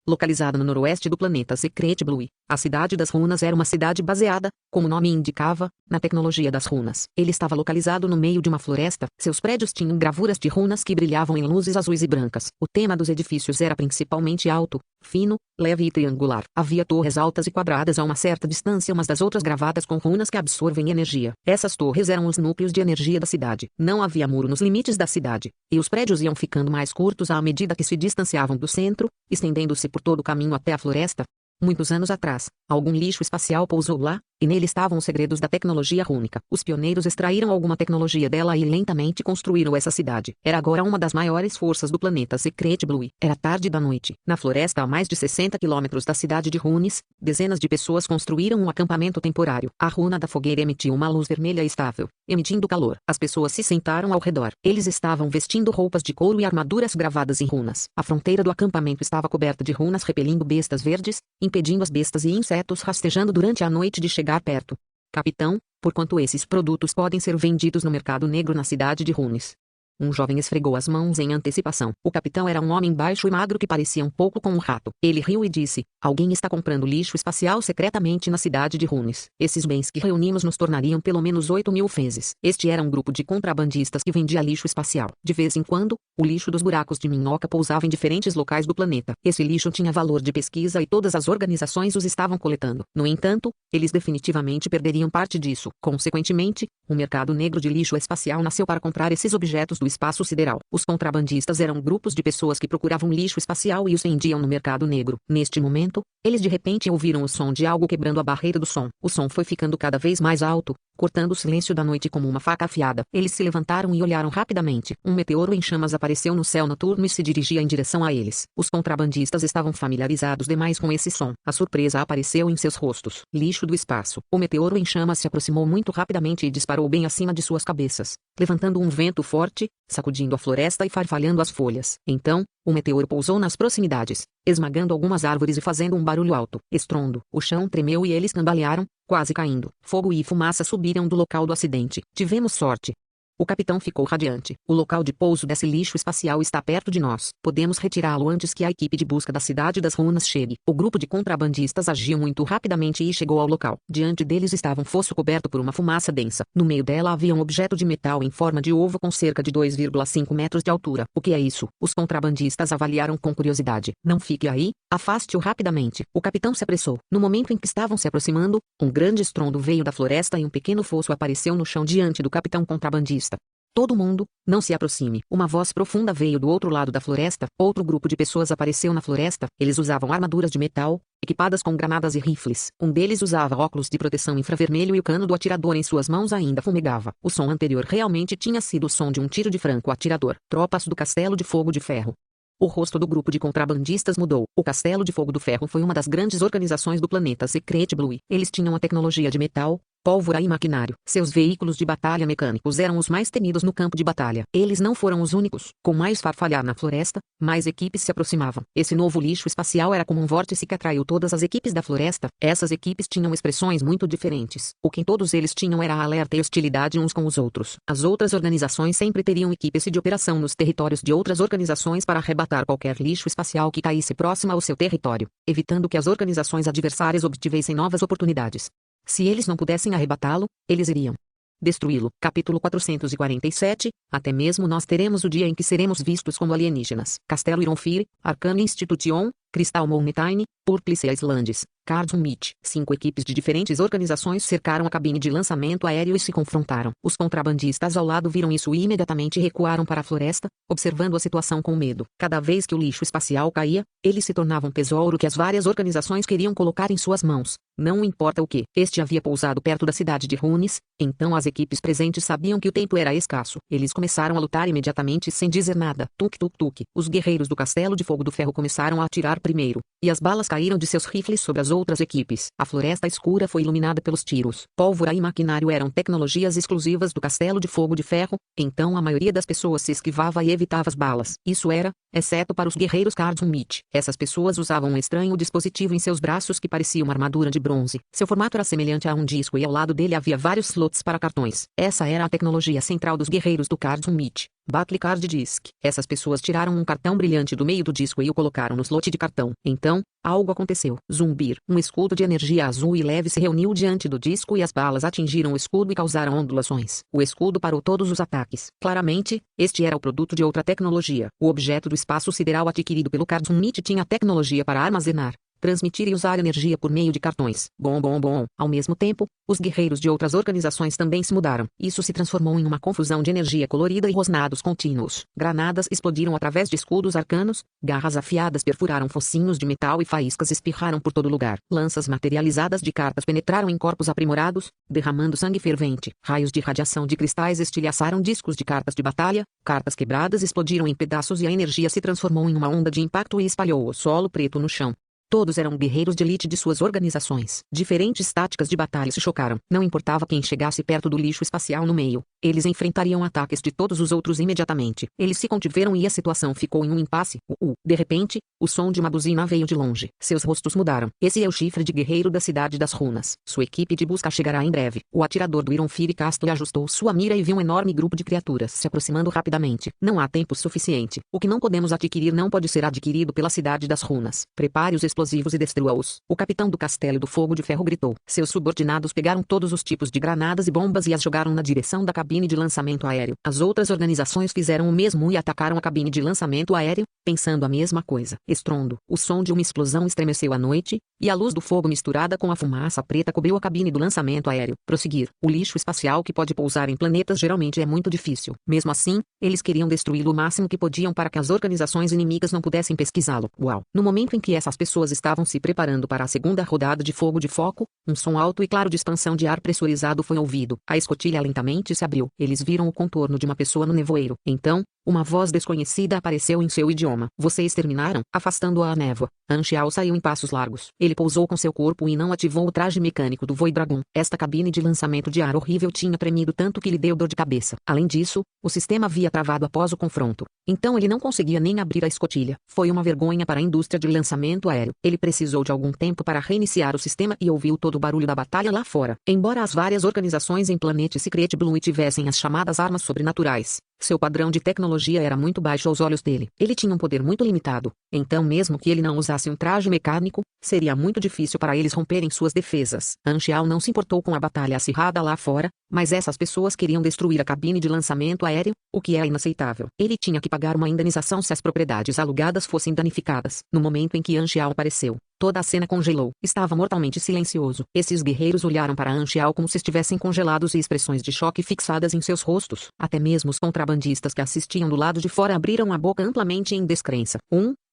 Localizada no noroeste do planeta Secret Blue, a Cidade das Runas era uma cidade baseada, como o nome indicava, na tecnologia das runas. Ele estava localizado no meio de uma floresta. Seus prédios tinham gravuras de runas que brilhavam em luzes azuis e brancas. O tema dos edifícios era principalmente alto, fino, leve e triangular. Havia torres altas e quadradas a uma certa distância umas das outras gravadas com runas que absorvem energia. Essas torres eram os núcleos de energia da cidade. Não havia muro nos limites da cidade, e os prédios iam ficando mais curtos à medida que se distanciavam do centro, estendendo-se por todo o caminho até a floresta. Muitos anos atrás, algum lixo espacial pousou lá, e nele estavam os segredos da tecnologia rúnica. Os pioneiros extraíram alguma tecnologia dela e lentamente construíram essa cidade. Era agora uma das maiores forças do planeta Secret Blue. Era tarde da noite. Na floresta a mais de 60 quilômetros da cidade de Runes, dezenas de pessoas construíram um acampamento temporário. A runa da fogueira emitiu uma luz vermelha estável, emitindo calor. As pessoas se sentaram ao redor. Eles estavam vestindo roupas de couro e armaduras gravadas em runas. A fronteira do acampamento estava coberta de runas repelindo bestas verdes, impedindo as bestas e insetos rastejando durante a noite de chegar perto. Capitão, por quanto esses produtos podem ser vendidos no mercado negro na cidade de Runes? Um jovem esfregou as mãos em antecipação. O capitão era um homem baixo e magro que parecia um pouco com um rato. Ele riu e disse: alguém está comprando lixo espacial secretamente na cidade de Runes. Esses bens que reunimos nos tornariam pelo menos 8.000 fezes. Este era um grupo de contrabandistas que vendia lixo espacial. De vez em quando, o lixo dos buracos de minhoca pousava em diferentes locais do planeta. Esse lixo tinha valor de pesquisa e todas as organizações os estavam coletando. No entanto, eles definitivamente perderiam parte disso. Consequentemente, o mercado negro de lixo espacial nasceu para comprar esses objetos do espaço sideral. Os contrabandistas eram grupos de pessoas que procuravam lixo espacial e os vendiam no mercado negro. Neste momento, eles de repente ouviram o som de algo quebrando a barreira do som. O som foi ficando cada vez mais alto, cortando o silêncio da noite como uma faca afiada. Eles se levantaram e olharam rapidamente. Um meteoro em chamas apareceu no céu noturno e se dirigia em direção a eles. Os contrabandistas estavam familiarizados demais com esse som. A surpresa apareceu em seus rostos. Lixo do espaço. O meteoro em chamas se aproximou muito rapidamente e disparou bem acima de suas cabeças, levantando um vento forte, sacudindo a floresta e farfalhando as folhas. Então, o meteoro pousou nas proximidades, esmagando algumas árvores e fazendo um barulho alto. Estrondo. O chão tremeu e eles cambalearam, quase caindo. Fogo e fumaça subiram do local do acidente. Tivemos sorte. O capitão ficou radiante. O local de pouso desse lixo espacial está perto de nós. Podemos retirá-lo antes que a equipe de busca da Cidade das Runas chegue. O grupo de contrabandistas agiu muito rapidamente e chegou ao local. Diante deles estava um fosso coberto por uma fumaça densa. No meio dela havia um objeto de metal em forma de ovo com cerca de 2,5 metros de altura. O que é isso? Os contrabandistas avaliaram com curiosidade. Não fique aí, afaste-o rapidamente. O capitão se apressou. No momento em que estavam se aproximando, um grande estrondo veio da floresta e um pequeno fosso apareceu no chão diante do capitão contrabandista. Todo mundo, não se aproxime. Uma voz profunda veio do outro lado da floresta. Outro grupo de pessoas apareceu na floresta. Eles usavam armaduras de metal, equipadas com granadas e rifles. Um deles usava óculos de proteção infravermelho e o cano do atirador em suas mãos ainda fumegava. O som anterior realmente tinha sido o som de um tiro de franco-atirador. Tropas do Castelo de Fogo de Ferro. O rosto do grupo de contrabandistas mudou. O Castelo de Fogo do Ferro foi uma das grandes organizações do planeta Secret Blue. Eles tinham a tecnologia de metal, pólvora e maquinário. Seus veículos de batalha mecânicos eram os mais temidos no campo de batalha. Eles não foram os únicos. Com mais farfalhar na floresta, mais equipes se aproximavam. Esse novo lixo espacial era como um vórtice que atraiu todas as equipes da floresta. Essas equipes tinham expressões muito diferentes. O que todos eles tinham era alerta e hostilidade uns com os outros. As outras organizações sempre teriam equipes de operação nos territórios de outras organizações para arrebatar qualquer lixo espacial que caísse próximo ao seu território, evitando que as organizações adversárias obtivessem novas oportunidades. Se eles não pudessem arrebatá-lo, eles iriam destruí-lo. Capítulo 447. Até mesmo nós teremos o dia em que seremos vistos como alienígenas. Castelo Ironfire, Arcane Institution, Crystal Mountain, Purplice Islands, Cardum Meet. 5 equipes de diferentes organizações cercaram a cabine de lançamento aéreo e se confrontaram. Os contrabandistas ao lado viram isso e imediatamente recuaram para a floresta, observando a situação com medo. Cada vez que o lixo espacial caía, ele se tornava um tesouro que as várias organizações queriam colocar em suas mãos. Não importa o que. Este havia pousado perto da cidade de Runes, então as equipes presentes sabiam que o tempo era escasso. Eles começaram a lutar imediatamente sem dizer nada. Tuk-tuk-tuk. Os guerreiros do Castelo de Fogo do Ferro começaram a atirar primeiro, e as balas caíram de seus rifles sobre as outras equipes. A floresta escura foi iluminada pelos tiros. Pólvora e maquinário eram tecnologias exclusivas do Castelo de Fogo de Ferro, então a maioria das pessoas se esquivava e evitava as balas. Isso era, exceto para os guerreiros Cardum Meet. Essas pessoas usavam um estranho dispositivo em seus braços que parecia uma armadura de bronze. Seu formato era semelhante a um disco e ao lado dele havia vários slots para cartões. Essa era a tecnologia central dos guerreiros do Cardum Meet. Battle Card Disc. Essas pessoas tiraram um cartão brilhante do meio do disco e o colocaram no slot de cartão. Então, algo aconteceu. Zumbir. Um escudo de energia azul e leve se reuniu diante do disco e as balas atingiram o escudo e causaram ondulações. O escudo parou todos os ataques. Claramente, este era o produto de outra tecnologia. O objeto do espaço sideral adquirido pelo Cardum Meet tinha tecnologia para armazenar, transmitir e usar energia por meio de cartões. Bom. Ao mesmo tempo, os guerreiros de outras organizações também se mudaram. Isso se transformou em uma confusão de energia colorida e rosnados contínuos. Granadas explodiram através de escudos arcanos, garras afiadas perfuraram focinhos de metal e faíscas espirraram por todo lugar. Lanças materializadas de cartas penetraram em corpos aprimorados, derramando sangue fervente. Raios de radiação de cristais estilhaçaram discos de cartas de batalha, cartas quebradas explodiram em pedaços e a energia se transformou em uma onda de impacto e espalhou o solo preto no chão. Todos eram guerreiros de elite de suas organizações. Diferentes táticas de batalha se chocaram. Não importava quem chegasse perto do lixo espacial no meio. Eles enfrentariam ataques de todos os outros imediatamente. Eles se contiveram e a situação ficou em um impasse. De repente, o som de uma buzina veio de longe. Seus rostos mudaram. Esse é o chifre de guerreiro da Cidade das Runas. Sua equipe de busca chegará em breve. O atirador do Ironfire Castle ajustou sua mira e viu um enorme grupo de criaturas se aproximando rapidamente. Não há tempo suficiente. O que não podemos adquirir não pode ser adquirido pela Cidade das Runas. Prepare os explosivos e destrua-os. O capitão do Castelo do Fogo de Ferro gritou. Seus subordinados pegaram todos os tipos de granadas e bombas e as jogaram na direção da cabine de lançamento aéreo. As outras organizações fizeram o mesmo e atacaram a cabine de lançamento aéreo, pensando a mesma coisa. Estrondo. O som de uma explosão estremeceu a noite, e a luz do fogo misturada com a fumaça preta cobriu a cabine do lançamento aéreo. Prosseguir. O lixo espacial que pode pousar em planetas geralmente é muito difícil. Mesmo assim, eles queriam destruí-lo o máximo que podiam para que as organizações inimigas não pudessem pesquisá-lo. Uau! No momento em que essas pessoas estavam se preparando para a segunda rodada de fogo de foco, um som alto e claro de expansão de ar pressurizado foi ouvido. A escotilha lentamente se abriu. subiu. Eles viram o contorno de uma pessoa no nevoeiro. Então, uma voz desconhecida apareceu em seu idioma. Vocês terminaram? Afastando a névoa, Anxiao saiu em passos largos. Ele pousou com seu corpo e não ativou o traje mecânico do Voidragon. Esta cabine de lançamento de ar horrível tinha tremido tanto que lhe deu dor de cabeça. Além disso, o sistema havia travado após o confronto. Então ele não conseguia nem abrir a escotilha. Foi uma vergonha para a indústria de lançamento aéreo. Ele precisou de algum tempo para reiniciar o sistema e ouviu todo o barulho da batalha lá fora. Embora as várias organizações em Planet Secret Blue tivessem as chamadas armas sobrenaturais, seu padrão de tecnologia era muito baixo aos olhos dele. Ele tinha um poder muito limitado. Então, mesmo que ele não usasse um traje mecânico, seria muito difícil para eles romperem suas defesas. Anxiao não se importou com a batalha acirrada lá fora, mas essas pessoas queriam destruir a cabine de lançamento aéreo, o que é inaceitável. Ele tinha que pagar uma indenização se as propriedades alugadas fossem danificadas. No momento em que Anxiao apareceu, toda a cena congelou. Estava mortalmente silencioso. Esses guerreiros olharam para Anxiao como se estivessem congelados e expressões de choque fixadas em seus rostos. Até mesmo os contrabandistas que assistiam do lado de fora abriram a boca amplamente em descrença.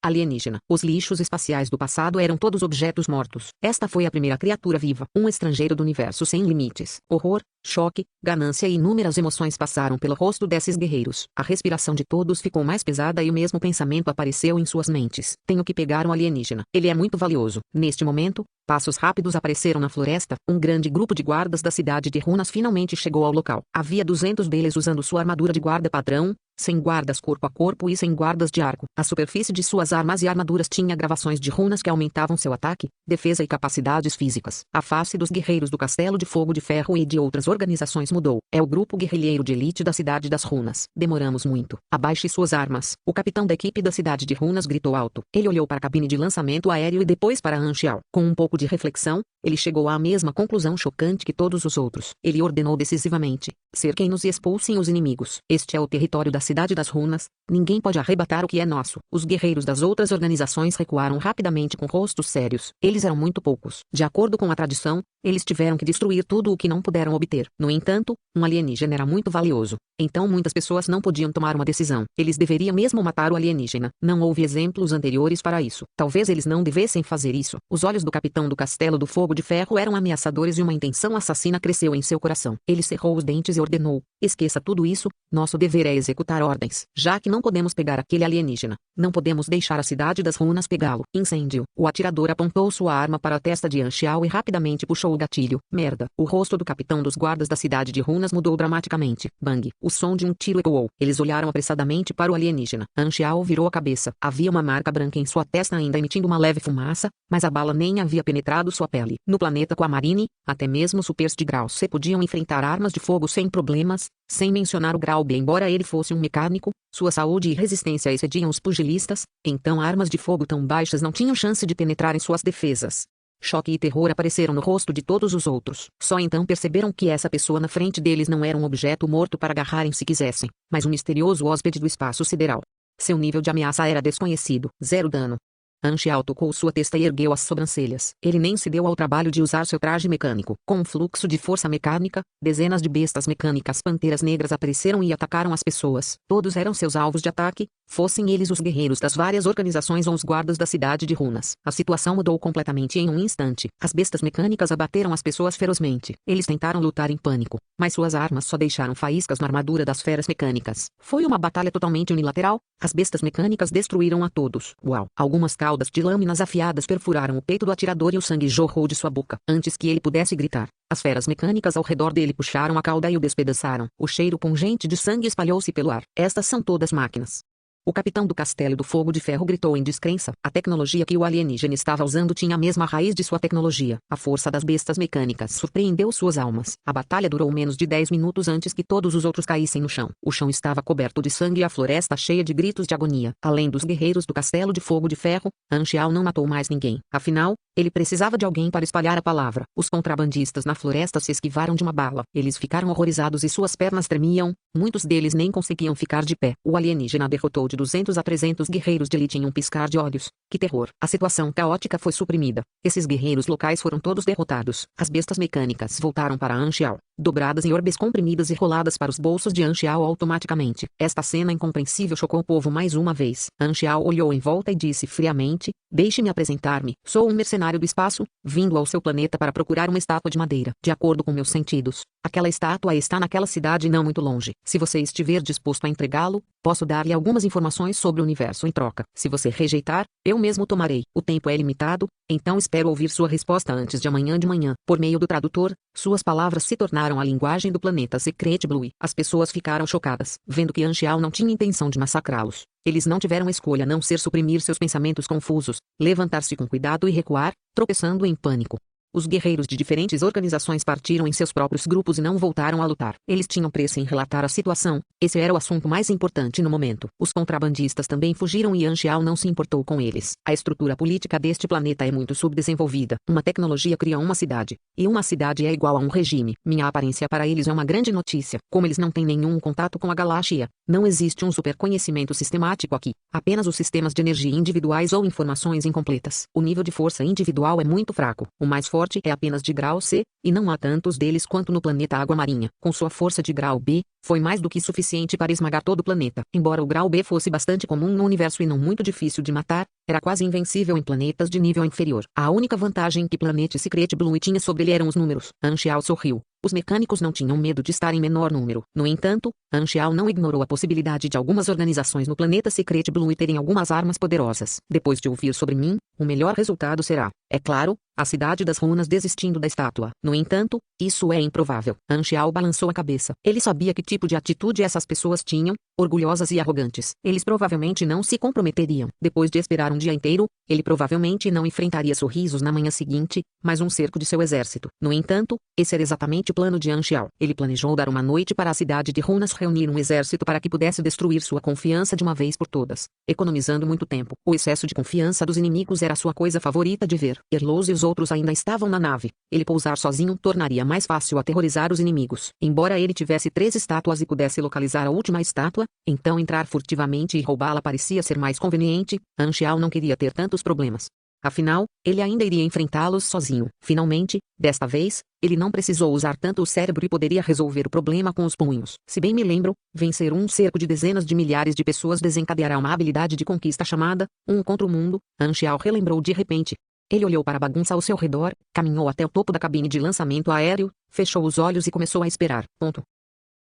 Alienígena. Os lixos espaciais do passado eram todos objetos mortos. Esta foi a primeira criatura viva. Um estrangeiro do universo sem limites. Horror, choque, ganância e inúmeras emoções passaram pelo rosto desses guerreiros. A respiração de todos ficou mais pesada e o mesmo pensamento apareceu em suas mentes. Tenho que pegar um alienígena. Ele é muito valioso. Neste momento, passos rápidos apareceram na floresta. Um grande grupo de guardas da cidade de Runas finalmente chegou ao local. Havia 200 deles usando sua armadura de guarda padrão, sem guardas corpo a corpo e sem guardas de arco. A superfície de suas armas e armaduras tinha gravações de runas que aumentavam seu ataque, defesa e capacidades físicas. A face dos guerreiros do Castelo de Fogo de Ferro e de outras organizações mudou. É o grupo guerrilheiro de elite da Cidade das Runas. Demoramos muito. Abaixe suas armas. O capitão da equipe da Cidade de Runas gritou alto. Ele olhou para a cabine de lançamento aéreo e depois para Anxiao. Com um pouco de reflexão, ele chegou à mesma conclusão chocante que todos os outros. Ele ordenou decisivamente: cerquem-nos e expulsem os inimigos. Este é o território da Cidade das Runas. Ninguém pode arrebatar o que é nosso. Os guerreiros das outras organizações recuaram rapidamente com rostos sérios. Eles eram muito poucos. De acordo com a tradição, eles tiveram que destruir tudo o que não puderam obter. No entanto, um alienígena era muito valioso. Então muitas pessoas não podiam tomar uma decisão. Eles deveriam mesmo matar o alienígena. Não houve exemplos anteriores para isso. Talvez eles não devessem fazer isso. Os olhos do capitão do Castelo do Fogo de Ferro eram ameaçadores e uma intenção assassina cresceu em seu coração. Ele cerrou os dentes e ordenou: esqueça tudo isso. Nosso dever é executar ordens. Já que não podemos pegar aquele alienígena, não podemos deixar a Cidade das Runas pegá-lo. Incêndio. O atirador apontou sua arma para a testa de Anxiao e rapidamente puxou o gatilho. Merda. O rosto do capitão dos guardas da Cidade de Runas mudou dramaticamente. Bang. O som de um tiro ecoou. Eles olharam apressadamente para o alienígena. Anxiao virou a cabeça. Havia uma marca branca em sua testa ainda emitindo uma leve fumaça, mas a bala nem havia penetrado sua pele. No planeta Aquamarine, até mesmo supers de grau C podiam enfrentar armas de fogo sem problemas, sem mencionar o grau B. Embora ele fosse um mecânico, sua saúde e resistência excediam os pugilistas, então armas de fogo tão baixas não tinham chance de penetrar em suas defesas. Choque e terror apareceram no rosto de todos os outros. Só então perceberam que essa pessoa na frente deles não era um objeto morto para agarrarem se quisessem, mas um misterioso hóspede do espaço sideral. Seu nível de ameaça era desconhecido. 0 dano. Anxiao tocou sua testa e ergueu as sobrancelhas. Ele nem se deu ao trabalho de usar seu traje mecânico. Com um fluxo de força mecânica, dezenas de bestas mecânicas panteras negras apareceram e atacaram as pessoas. Todos eram seus alvos de ataque, fossem eles os guerreiros das várias organizações ou os guardas da Cidade de Runas. A situação mudou completamente em um instante. As bestas mecânicas abateram as pessoas ferozmente. Eles tentaram lutar em pânico, mas suas armas só deixaram faíscas na armadura das feras mecânicas. Foi uma batalha totalmente unilateral. As bestas mecânicas destruíram a todos. Uau! Algumas caudas de lâminas afiadas perfuraram o peito do atirador e o sangue jorrou de sua boca. Antes que ele pudesse gritar, as feras mecânicas ao redor dele puxaram a cauda e o despedaçaram. O cheiro pungente de sangue espalhou-se pelo ar. Estas são todas máquinas. O capitão do Castelo do Fogo de Ferro gritou em descrença. A tecnologia que o alienígena estava usando tinha a mesma raiz de sua tecnologia. A força das bestas mecânicas surpreendeu suas almas. A batalha durou menos de 10 minutos antes que todos os outros caíssem no chão. O chão estava coberto de sangue e a floresta cheia de gritos de agonia. Além dos guerreiros do Castelo de Fogo de Ferro, Anxiao não matou mais ninguém. Afinal, ele precisava de alguém para espalhar a palavra. Os contrabandistas na floresta se esquivaram de uma bala. Eles ficaram horrorizados e suas pernas tremiam. Muitos deles nem conseguiam ficar de pé. O alienígena derrotou de 200 a 300 guerreiros de elite em um piscar de olhos. Que terror! A situação caótica foi suprimida. Esses guerreiros locais foram todos derrotados. As bestas mecânicas voltaram para Anxiao. dobradas em orbes comprimidas e roladas para os bolsos de Anxiao automaticamente. Esta cena incompreensível chocou o povo mais uma vez. Anxiao olhou em volta e disse friamente: "Deixe-me apresentar-me. Sou um mercenário do espaço, vindo ao seu planeta para procurar uma estátua de madeira. De acordo com meus sentidos, aquela estátua está naquela cidade não muito longe. Se você estiver disposto a entregá-lo, posso dar-lhe algumas informações sobre o universo em troca. Se você rejeitar, eu mesmo tomarei. O tempo é limitado, então espero ouvir sua resposta antes de amanhã de manhã." Por meio do tradutor, suas palavras se tornaram a linguagem do planeta Secret Blue. As pessoas ficaram chocadas, vendo que Anxiao não tinha intenção de massacrá-los. Eles não tiveram escolha a não ser suprimir seus pensamentos confusos, levantar-se com cuidado e recuar, tropeçando em pânico. Os guerreiros de diferentes organizações partiram em seus próprios grupos e não voltaram a lutar. Eles tinham pressa em relatar a situação, esse era o assunto mais importante no momento. Os contrabandistas também fugiram e Anxiao não se importou com eles. A estrutura política deste planeta é muito subdesenvolvida. Uma tecnologia cria uma cidade, e uma cidade é igual a um regime. Minha aparência para eles é uma grande notícia. Como eles não têm nenhum contato com a galáxia, não existe um superconhecimento sistemático aqui, apenas os sistemas de energia individuais ou informações incompletas. O nível de força individual é muito fraco. O mais forte é apenas de grau C, e não há tantos deles quanto no planeta Água Marinha. Com sua força de grau B, foi mais do que suficiente para esmagar todo o planeta. Embora o grau B fosse bastante comum no universo e não muito difícil de matar, era quase invencível em planetas de nível inferior. A única vantagem que Planeta Secret Blue tinha sobre ele eram os números. Anxiao sorriu. Os mecânicos não tinham medo de estar em menor número. No entanto, Anxiao não ignorou a possibilidade de algumas organizações no planeta Secret Blue terem algumas armas poderosas. Depois de ouvir sobre mim, o melhor resultado será, é claro, a cidade das runas desistindo da estátua. No entanto, isso é improvável. Anxiao balançou a cabeça. Ele sabia que tipo de atitude essas pessoas tinham, orgulhosas e arrogantes. Eles provavelmente não se comprometeriam. Depois de esperar um dia inteiro, ele provavelmente não enfrentaria sorrisos na manhã seguinte, mas um cerco de seu exército. No entanto, esse era exatamente o plano de Anxiao. Ele planejou dar uma noite para a cidade de runas reunir um exército para que pudesse destruir sua confiança de uma vez por todas, economizando muito tempo. O excesso de confiança dos inimigos era sua coisa favorita de ver. Erlos e os outros ainda estavam na nave. Ele pousar sozinho tornaria mais fácil aterrorizar os inimigos. Embora ele tivesse 3 estátuas e pudesse localizar a última estátua, então entrar furtivamente e roubá-la parecia ser mais conveniente. Anxiao não queria ter tantos problemas. Afinal, ele ainda iria enfrentá-los sozinho. Finalmente, desta vez, ele não precisou usar tanto o cérebro e poderia resolver o problema com os punhos. Se bem me lembro, vencer um cerco de dezenas de milhares de pessoas desencadeará uma habilidade de conquista chamada um contra o mundo. Anxiao relembrou de repente. Ele olhou para a bagunça ao seu redor, caminhou até o topo da cabine de lançamento aéreo, fechou os olhos e começou a esperar.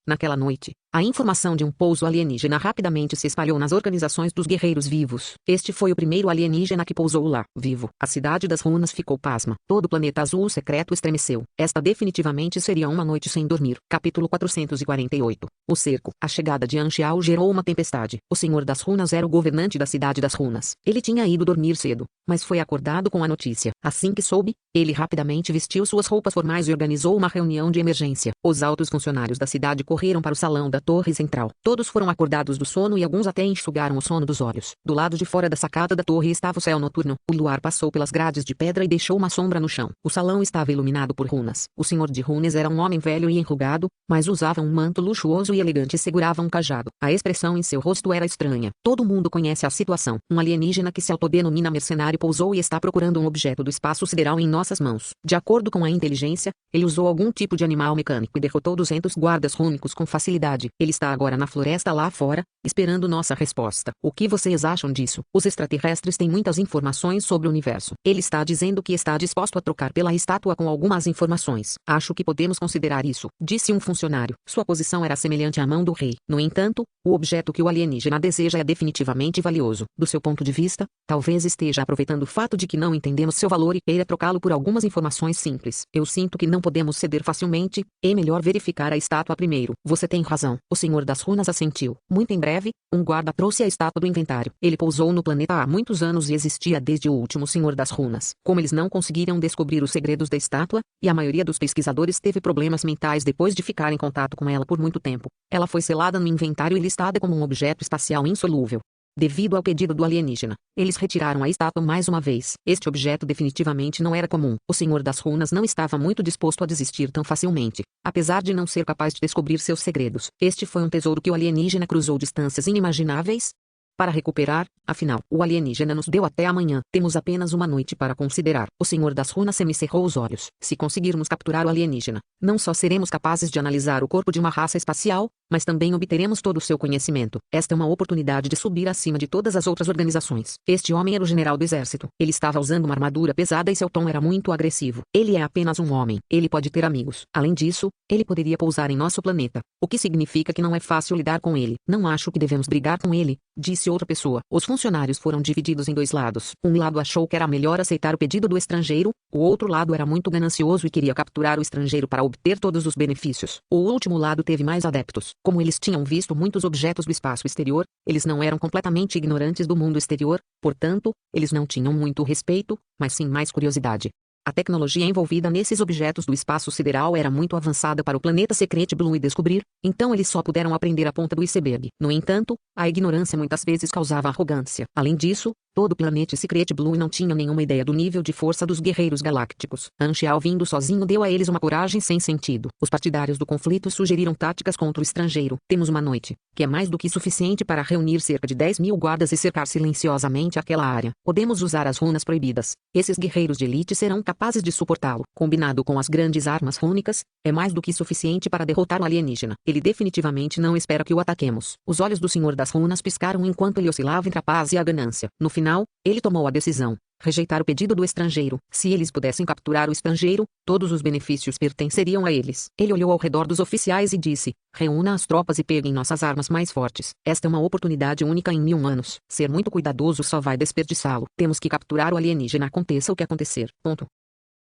Naquela noite, a informação de um pouso alienígena rapidamente se espalhou nas organizações dos guerreiros vivos. Este foi o primeiro alienígena que pousou lá, vivo. A cidade das runas ficou pasma. Todo o planeta azul secreto estremeceu. Esta definitivamente seria uma noite sem dormir. Capítulo 448. O cerco. A chegada de Anxiao gerou uma tempestade. O Senhor das Runas era o governante da cidade das runas. Ele tinha ido dormir cedo, mas foi acordado com a notícia. Assim que soube, ele rapidamente vestiu suas roupas formais e organizou uma reunião de emergência. Os altos funcionários da cidade correram para o salão da torre central. Todos foram acordados do sono e alguns até enxugaram o sono dos olhos. Do lado de fora da sacada da torre estava o céu noturno. O luar passou pelas grades de pedra e deixou uma sombra no chão. O salão estava iluminado por runas. O senhor de runas era um homem velho e enrugado, mas usava um manto luxuoso e elegante e segurava um cajado. A expressão em seu rosto era estranha. Todo mundo conhece a situação. Um alienígena que se autodenomina mercenário pousou e está procurando um objeto do espaço sideral em nossas mãos. De acordo com a inteligência, ele usou algum tipo de animal mecânico e derrotou 200 guardas rúnicos com facilidade. Ele está agora na floresta lá fora, esperando nossa resposta. O que vocês acham disso? Os extraterrestres têm muitas informações sobre o universo. Ele está dizendo que está disposto a trocar pela estátua com algumas informações. Acho que podemos considerar isso, disse um funcionário. Sua posição era semelhante à mão do rei. No entanto, o objeto que o alienígena deseja é definitivamente valioso. Do seu ponto de vista, talvez esteja aproveitando o fato de que não entendemos seu valor e queira trocá-lo por algumas informações simples. Eu sinto que não podemos ceder facilmente, é melhor verificar a estátua primeiro. Você tem razão. O Senhor das Runas assentiu. Muito em breve, um guarda trouxe a estátua do inventário. Ele pousou no planeta há muitos anos e existia desde o último Senhor das Runas. Como eles não conseguiram descobrir os segredos da estátua, e a maioria dos pesquisadores teve problemas mentais depois de ficar em contato com ela por muito tempo, ela foi selada no inventário e listada como um objeto espacial insolúvel. Devido ao pedido do alienígena, eles retiraram a estátua mais uma vez. Este objeto definitivamente não era comum. O Senhor das Runas não estava muito disposto a desistir tão facilmente, apesar de não ser capaz de descobrir seus segredos. Este foi um tesouro que o alienígena cruzou distâncias inimagináveis. para recuperar, afinal, o alienígena nos deu até amanhã. Temos apenas uma noite para considerar. O Senhor das Runas semicerrou os olhos. Se conseguirmos capturar o alienígena, não só seremos capazes de analisar o corpo de uma raça espacial, mas também obteremos todo o seu conhecimento. Esta é uma oportunidade de subir acima de todas as outras organizações. Este homem era o general do exército. Ele estava usando uma armadura pesada e seu tom era muito agressivo. Ele é apenas um homem. Ele pode ter amigos. Além disso, ele poderia pousar em nosso planeta. O que significa que não é fácil lidar com ele. Não acho que devemos brigar com ele, disse outra pessoa. Os funcionários foram divididos em dois lados. Um lado achou que era melhor aceitar o pedido do estrangeiro, o outro lado era muito ganancioso e queria capturar o estrangeiro para obter todos os benefícios. O último lado teve mais adeptos. Como eles tinham visto muitos objetos do espaço exterior, eles não eram completamente ignorantes do mundo exterior, portanto, eles não tinham muito respeito, mas sim mais curiosidade. A tecnologia envolvida nesses objetos do espaço sideral era muito avançada para o planeta Secret Blue descobrir, então eles só puderam aprender a ponta do iceberg. No entanto, a ignorância muitas vezes causava arrogância. Além disso, todo o planeta Secret Blue não tinha nenhuma ideia do nível de força dos guerreiros galácticos. Anxial vindo sozinho deu a eles uma coragem sem sentido. Os partidários do conflito sugeriram táticas contra o estrangeiro. Temos uma noite, que é mais do que suficiente para reunir cerca de 10.000 guardas e cercar silenciosamente aquela área. Podemos usar as runas proibidas. Esses guerreiros de elite serão capazes de suportá-lo. Combinado com as grandes armas rúnicas, é mais do que suficiente para derrotar o alienígena. Ele definitivamente não espera que o ataquemos. Os olhos do Senhor das Runas piscaram enquanto ele oscilava entre a paz e a ganância. No final, ele tomou a decisão. Rejeitar o pedido do estrangeiro. Se eles pudessem capturar o estrangeiro, todos os benefícios pertenceriam a eles. Ele olhou ao redor dos oficiais e disse: reúna as tropas e peguem nossas armas mais fortes. Esta é uma oportunidade única em 1000 anos. Ser muito cuidadoso só vai desperdiçá-lo. Temos que capturar o alienígena aconteça o que acontecer. Ponto.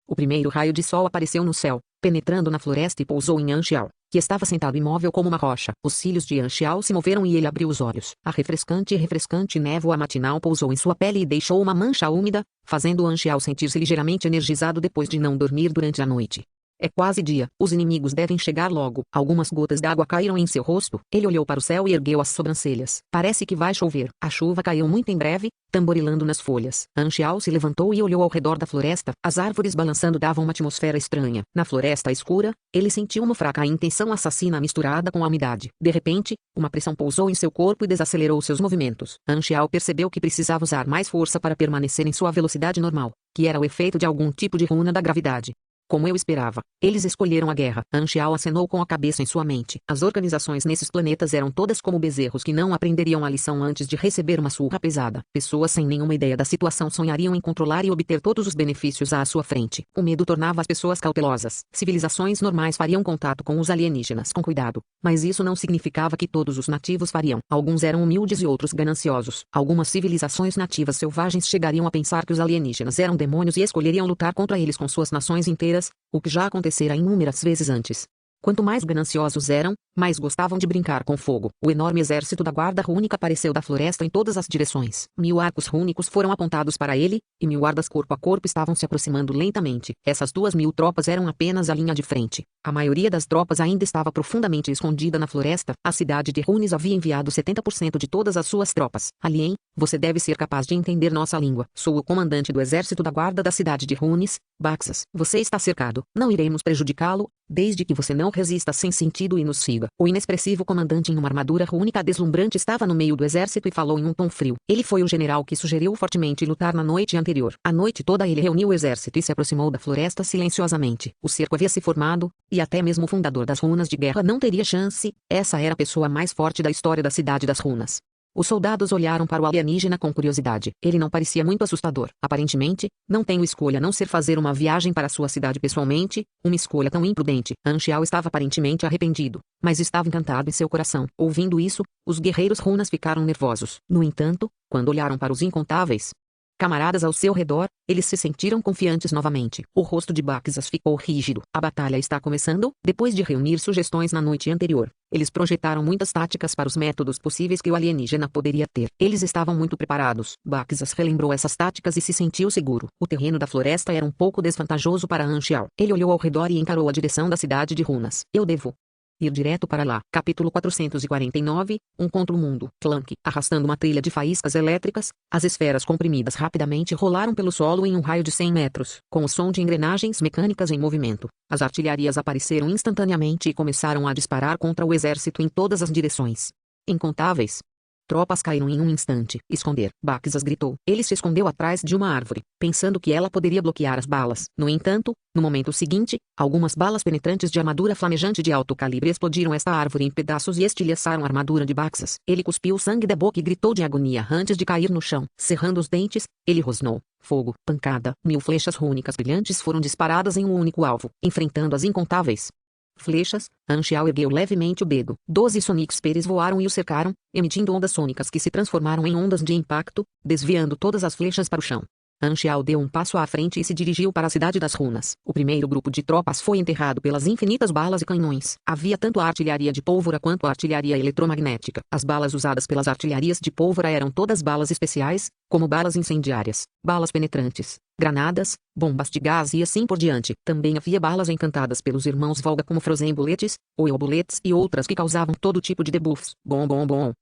O primeiro raio de sol apareceu no céu, penetrando na floresta e pousou em Anxial, que estava sentado imóvel como uma rocha. Os cílios de Anxial se moveram e ele abriu os olhos. A refrescante névoa matinal pousou em sua pele e deixou uma mancha úmida, fazendo Anxial sentir-se ligeiramente energizado depois de não dormir durante a noite. É quase dia. Os inimigos devem chegar logo. Algumas gotas d'água caíram em seu rosto. Ele olhou para o céu e ergueu as sobrancelhas. Parece que vai chover. A chuva caiu muito em breve, tamborilando nas folhas. Anxial se levantou e olhou ao redor da floresta. As árvores balançando davam uma atmosfera estranha. Na floresta escura, ele sentiu uma fraca intenção assassina misturada com a umidade. De repente, uma pressão pousou em seu corpo e desacelerou seus movimentos. Anxial percebeu que precisava usar mais força para permanecer em sua velocidade normal, que era o efeito de algum tipo de runa da gravidade. Como eu esperava, eles escolheram a guerra. Anxial acenou com a cabeça em sua mente. As organizações nesses planetas eram todas como bezerros que não aprenderiam a lição antes de receber uma surra pesada. Pessoas sem nenhuma ideia da situação sonhariam em controlar e obter todos os benefícios à sua frente. O medo tornava as pessoas cautelosas. Civilizações normais fariam contato com os alienígenas com cuidado, mas isso não significava que todos os nativos fariam. Alguns eram humildes e outros gananciosos. Algumas civilizações nativas selvagens chegariam a pensar que os alienígenas eram demônios e escolheriam lutar contra eles com suas nações inteiras, o que já acontecera inúmeras vezes antes. Quanto mais gananciosos eram, mais gostavam de brincar com fogo. O enorme exército da guarda rúnica apareceu da floresta em todas as direções. 1000 arcos rúnicos foram apontados para ele, e 1000 guardas corpo a corpo estavam se aproximando lentamente. Essas 2000 tropas eram apenas a linha de frente. A maioria das tropas ainda estava profundamente escondida na floresta. A cidade de Runes havia enviado 70% de todas as suas tropas. Alien, você deve ser capaz de entender nossa língua. Sou o comandante do exército da guarda da cidade de Runes, Baxas. Você está cercado. Não iremos prejudicá-lo, desde que você não resista sem sentido e nos siga. O inexpressivo comandante em uma armadura rúnica deslumbrante estava no meio do exército e falou em um tom frio. Ele foi o general que sugeriu fortemente lutar na noite anterior. A noite toda ele reuniu o exército e se aproximou da floresta silenciosamente. O cerco havia se formado, e até mesmo o fundador das runas de guerra não teria chance. Essa era a pessoa mais forte da história da cidade das runas. Os soldados olharam para o alienígena com curiosidade. Ele não parecia muito assustador. Aparentemente, não tenho escolha a não ser fazer uma viagem para sua cidade pessoalmente, uma escolha tão imprudente. Anxial estava aparentemente arrependido, mas estava encantado em seu coração. Ouvindo isso, os guerreiros runas ficaram nervosos. No entanto, quando olharam para os incontáveis camaradas ao seu redor, eles se sentiram confiantes novamente. O rosto de Baxas ficou rígido. A batalha está começando? Depois de reunir sugestões na noite anterior, eles projetaram muitas táticas para os métodos possíveis que o alienígena poderia ter. Eles estavam muito preparados. Baxas relembrou essas táticas e se sentiu seguro. O terreno da floresta era um pouco desvantajoso para Anxial. Ele olhou ao redor e encarou a direção da cidade de Runas. Eu devo ir direto para lá. Capítulo 449, contra o mundo. Clank. Arrastando uma trilha de faíscas elétricas, as esferas comprimidas rapidamente rolaram pelo solo em um raio de 100 metros, com o som de engrenagens mecânicas em movimento. As artilharias apareceram instantaneamente e começaram a disparar contra o exército em todas as direções. Incontáveis Tropas caíram em um instante. Esconder. Baxas gritou. Ele se escondeu atrás de uma árvore, pensando que ela poderia bloquear as balas. No entanto, no momento seguinte, algumas balas penetrantes de armadura flamejante de alto calibre explodiram esta árvore em pedaços e estilhaçaram a armadura de Baxas. Ele cuspiu sangue da boca e gritou de agonia antes de cair no chão. Cerrando os dentes, ele rosnou. Fogo, pancada, 1000 flechas rúnicas brilhantes foram disparadas em um único alvo, enfrentando as incontáveis flechas. Anxiao ergueu levemente o dedo. 12 Sonic Spears voaram e o cercaram, emitindo ondas sônicas que se transformaram em ondas de impacto, desviando todas as flechas para o chão. Anxiao deu um passo à frente e se dirigiu para a cidade das runas. O primeiro grupo de tropas foi enterrado pelas infinitas balas e canhões. Havia tanto a artilharia de pólvora quanto a artilharia eletromagnética. As balas usadas pelas artilharias de pólvora eram todas balas especiais, como balas incendiárias, balas penetrantes, granadas, bombas de gás e assim por diante. Também havia balas encantadas pelos irmãos Volga como Frozen Bullets, Oil Bullets e outras que causavam todo tipo de debuffs. Bom.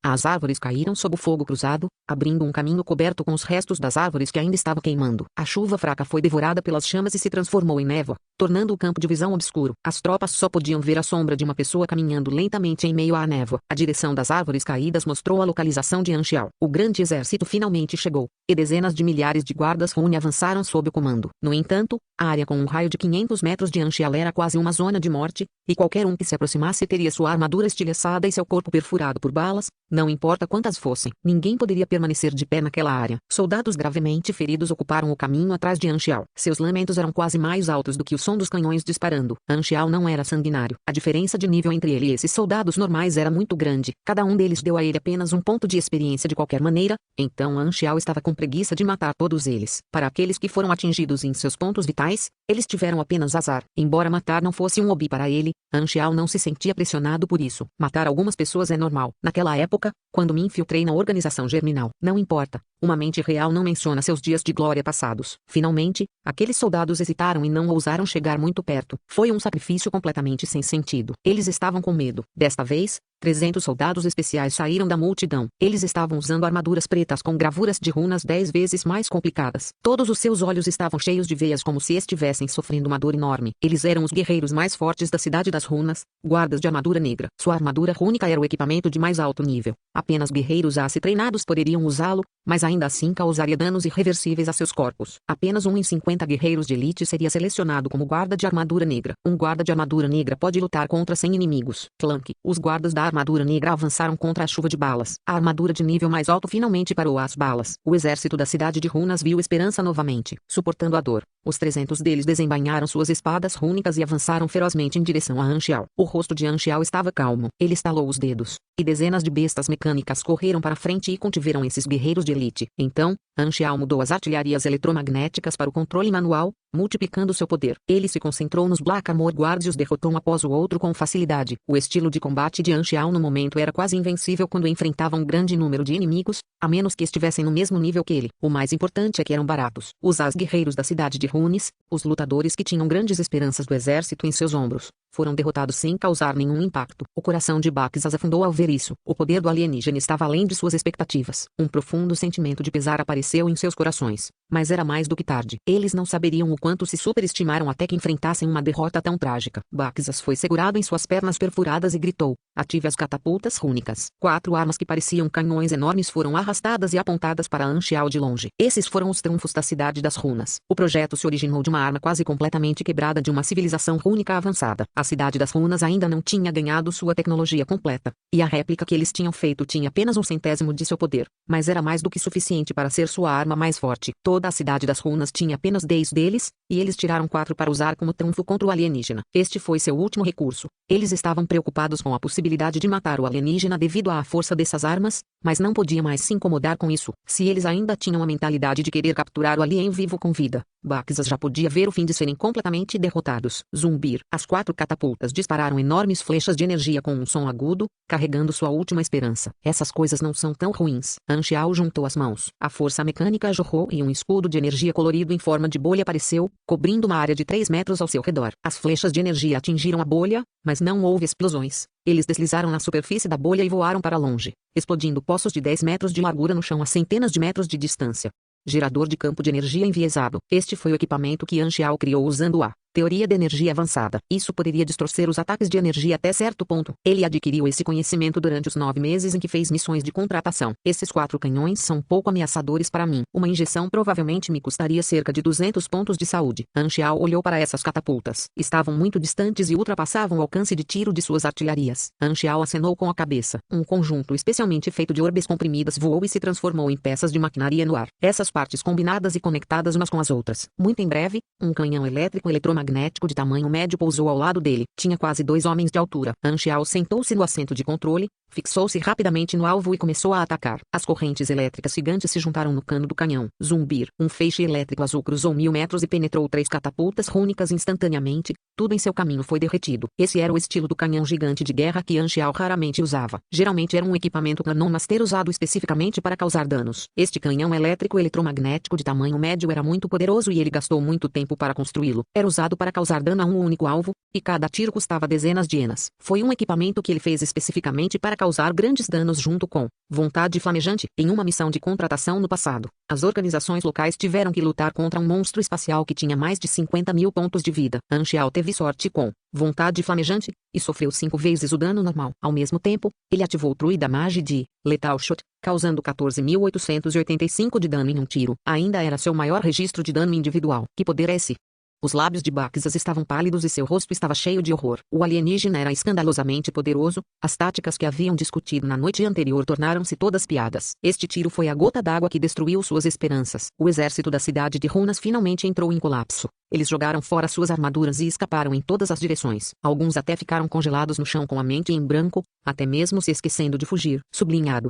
As árvores caíram sob o fogo cruzado, abrindo um caminho coberto com os restos das árvores que ainda estavam queimando. A chuva fraca foi devorada pelas chamas e se transformou em névoa, tornando o campo de visão obscuro. As tropas só podiam ver a sombra de uma pessoa caminhando lentamente em meio à névoa. A direção das árvores caídas mostrou a localização de Anxiao. O grande exército finalmente chegou, e dezenas de milhares de guardas Rune avançaram sob o comando. No entanto, a área com um raio de 500 metros de Anxiao era quase uma zona de morte, e qualquer um que se aproximasse teria sua armadura estilhaçada e seu corpo perfurado por balas, não importa quantas fossem. Ninguém poderia permanecer de pé naquela área. Soldados gravemente feridos ocuparam o caminho atrás de Anxiao. Seus lamentos eram quase mais altos do que o som dos canhões disparando. Anxiao não era sanguinário. A diferença de nível entre ele e esses soldados normais era muito grande. Cada um deles deu a ele apenas um ponto de experiência de qualquer maneira, então Anxiao estava com preguiça de matar todos eles. Para aqueles que foram atingidos em seus pontos vitais, eles tiveram apenas azar. Embora matar não fosse um hobby para ele, Anxiao não se sentia pressionado por isso. Matar algumas pessoas é normal. Naquela época, quando me infiltrei na organização germinal, não importa. Uma mente real não menciona seus dias de glória passados. Finalmente, aqueles soldados hesitaram e não ousaram chegar muito perto. Foi um sacrifício completamente sem sentido. Eles estavam com medo. Desta vez, 300 soldados especiais saíram da multidão. Eles estavam usando armaduras pretas com gravuras de runas 10 vezes mais complicadas. Todos os seus olhos estavam cheios de veias como se estivessem sofrendo uma dor enorme. Eles eram os guerreiros mais fortes da cidade das runas, guardas de armadura negra. Sua armadura rúnica era o equipamento de mais alto nível. Apenas guerreiros ace treinados poderiam usá-lo, mas ainda assim causaria danos irreversíveis a seus corpos. Apenas 1 em 50 guerreiros de elite seria selecionado como guarda de armadura negra. Um guarda de armadura negra pode lutar contra 100 inimigos. Clank. Os guardas da armadura negra avançaram contra a chuva de balas. A armadura de nível mais alto finalmente parou as balas. O exército da cidade de runas viu esperança novamente. Suportando a dor, os 300 deles desembainharam suas espadas rúnicas e avançaram ferozmente em direção a Anxiao. O rosto de Anxiao estava calmo. Ele estalou os dedos, e dezenas de bestas mecânicas correram para frente e contiveram esses guerreiros de elite. Então, Anxiao mudou as artilharias eletromagnéticas para o controle manual, multiplicando seu poder. Ele se concentrou nos Black Armor Guards e os derrotou um após o outro com facilidade. O estilo de combate de Anxiao no momento era quase invencível quando enfrentava um grande número de inimigos, a menos que estivessem no mesmo nível que ele. O mais importante é que eram baratos. Os guerreiros da cidade de Runes, os lutadores que tinham grandes esperanças do exército em seus ombros, foram derrotados sem causar nenhum impacto. O coração de Baxas afundou ao ver isso. O poder do alienígena estava além de suas expectativas. Um profundo sentimento de pesar apareceu em seus corações. Mas era mais do que tarde. Eles não saberiam o quanto se superestimaram até que enfrentassem uma derrota tão trágica. Baxas foi segurado em suas pernas perfuradas e gritou: "Ative as catapultas rúnicas." 4 armas que pareciam canhões enormes foram arrastadas e apontadas para Anxiao de longe. Esses foram os trunfos da cidade das runas. O projeto se originou de uma arma quase completamente quebrada de uma civilização rúnica avançada. A cidade das runas ainda não tinha ganhado sua tecnologia completa, e a réplica que eles tinham feito tinha apenas 1/100º de seu poder, mas era mais do que suficiente para ser sua arma mais forte. Toda a cidade das runas tinha apenas 10 deles, e eles tiraram 4 para usar como trunfo contra o alienígena. Este foi seu último recurso. Eles estavam preocupados com a possibilidade de matar o alienígena devido à força dessas armas, mas não podia mais se incomodar com isso. Se eles ainda tinham a mentalidade de querer capturar o alien vivo com vida, Baxas já podia ver o fim de serem completamente derrotados. Zumbir. As 4 catapultas dispararam enormes flechas de energia com um som agudo, carregando sua última esperança. Essas coisas não são tão ruins. Anxiao juntou as mãos. A força mecânica jorrou e um escudo de energia colorido em forma de bolha apareceu, cobrindo uma área de 3 metros ao seu redor. As flechas de energia atingiram a bolha, mas não houve explosões. Eles deslizaram na superfície da bolha e voaram para longe, explodindo poços de 10 metros de largura no chão a centenas de metros de distância. Gerador de campo de energia enviesado. Este foi o equipamento que Anxiao criou usando a Teoria de energia avançada. Isso poderia distorcer os ataques de energia até certo ponto. Ele adquiriu esse conhecimento durante os 9 meses em que fez missões de contratação. Esses 4 canhões são pouco ameaçadores para mim. Uma injeção provavelmente me custaria cerca de 200 pontos de saúde. Anxiao olhou para essas catapultas. Estavam muito distantes e ultrapassavam o alcance de tiro de suas artilharias. Anxiao acenou com a cabeça. Um conjunto especialmente feito de orbes comprimidas voou e se transformou em peças de maquinaria no ar. Essas partes combinadas e conectadas umas com as outras. Muito em breve, um canhão elétrico eletromagnético de tamanho médio pousou ao lado dele. Tinha quase 2 homens de altura. Anxiao sentou-se no assento de controle, fixou-se rapidamente no alvo e começou a atacar. As correntes elétricas gigantes se juntaram no cano do canhão. Zumbir. Um feixe elétrico azul cruzou 1000 metros e penetrou 3 catapultas rúnicas instantaneamente. Tudo em seu caminho foi derretido. Esse era o estilo do canhão gigante de guerra que Anxiao raramente usava. Geralmente era um equipamento Cannon Master usado especificamente para causar danos. Este canhão elétrico eletromagnético de tamanho médio era muito poderoso e ele gastou muito tempo para construí-lo. Era usado para causar dano a um único alvo, e cada tiro custava dezenas de enas. Foi um equipamento que ele fez especificamente para causar grandes danos junto com vontade flamejante. Em uma missão de contratação no passado, as organizações locais tiveram que lutar contra um monstro espacial que tinha mais de 50.000 pontos de vida. Anxiao teve sorte com vontade flamejante, e sofreu 5 vezes o dano normal. Ao mesmo tempo, ele ativou True Damage de Lethal Shot, causando 14.885 de dano em um tiro. Ainda era seu maior registro de dano individual. Que poder é esse? Os lábios de Baxas estavam pálidos e seu rosto estava cheio de horror. O alienígena era escandalosamente poderoso. As táticas que haviam discutido na noite anterior tornaram-se todas piadas. Este tiro foi a gota d'água que destruiu suas esperanças. O exército da cidade de Runas finalmente entrou em colapso. Eles jogaram fora suas armaduras e escaparam em todas as direções. Alguns até ficaram congelados no chão com a mente em branco, até mesmo se esquecendo de fugir. Sublinhado.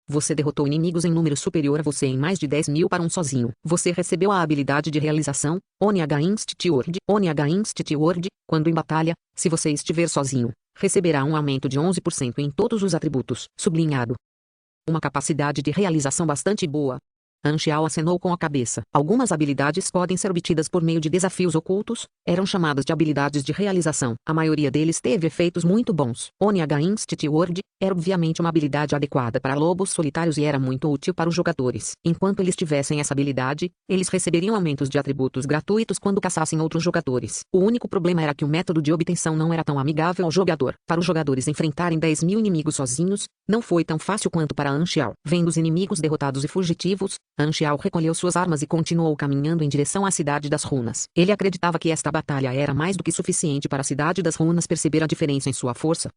Você derrotou inimigos em número superior a você em mais de 10.000 para um sozinho. Você recebeu a habilidade de realização, Oniaga Institute Word, quando em batalha, se você estiver sozinho, receberá um aumento de 11% em todos os atributos. Sublinhado. Uma capacidade de realização bastante boa. Anxiao acenou com a cabeça. Algumas habilidades podem ser obtidas por meio de desafios ocultos, eram chamadas de habilidades de realização. A maioria deles teve efeitos muito bons. Oniaga Institute Word era obviamente uma habilidade adequada para lobos solitários e era muito útil para os jogadores. Enquanto eles tivessem essa habilidade, eles receberiam aumentos de atributos gratuitos quando caçassem outros jogadores. O único problema era que o método de obtenção não era tão amigável ao jogador. Para os jogadores enfrentarem 10.000 inimigos sozinhos, não foi tão fácil quanto para Anxiao. Vendo os inimigos derrotados e fugitivos, Anxiao recolheu suas armas e continuou caminhando em direção à Cidade das Runas. Ele acreditava que esta batalha era mais do que suficiente para a Cidade das Runas perceber a diferença em sua força.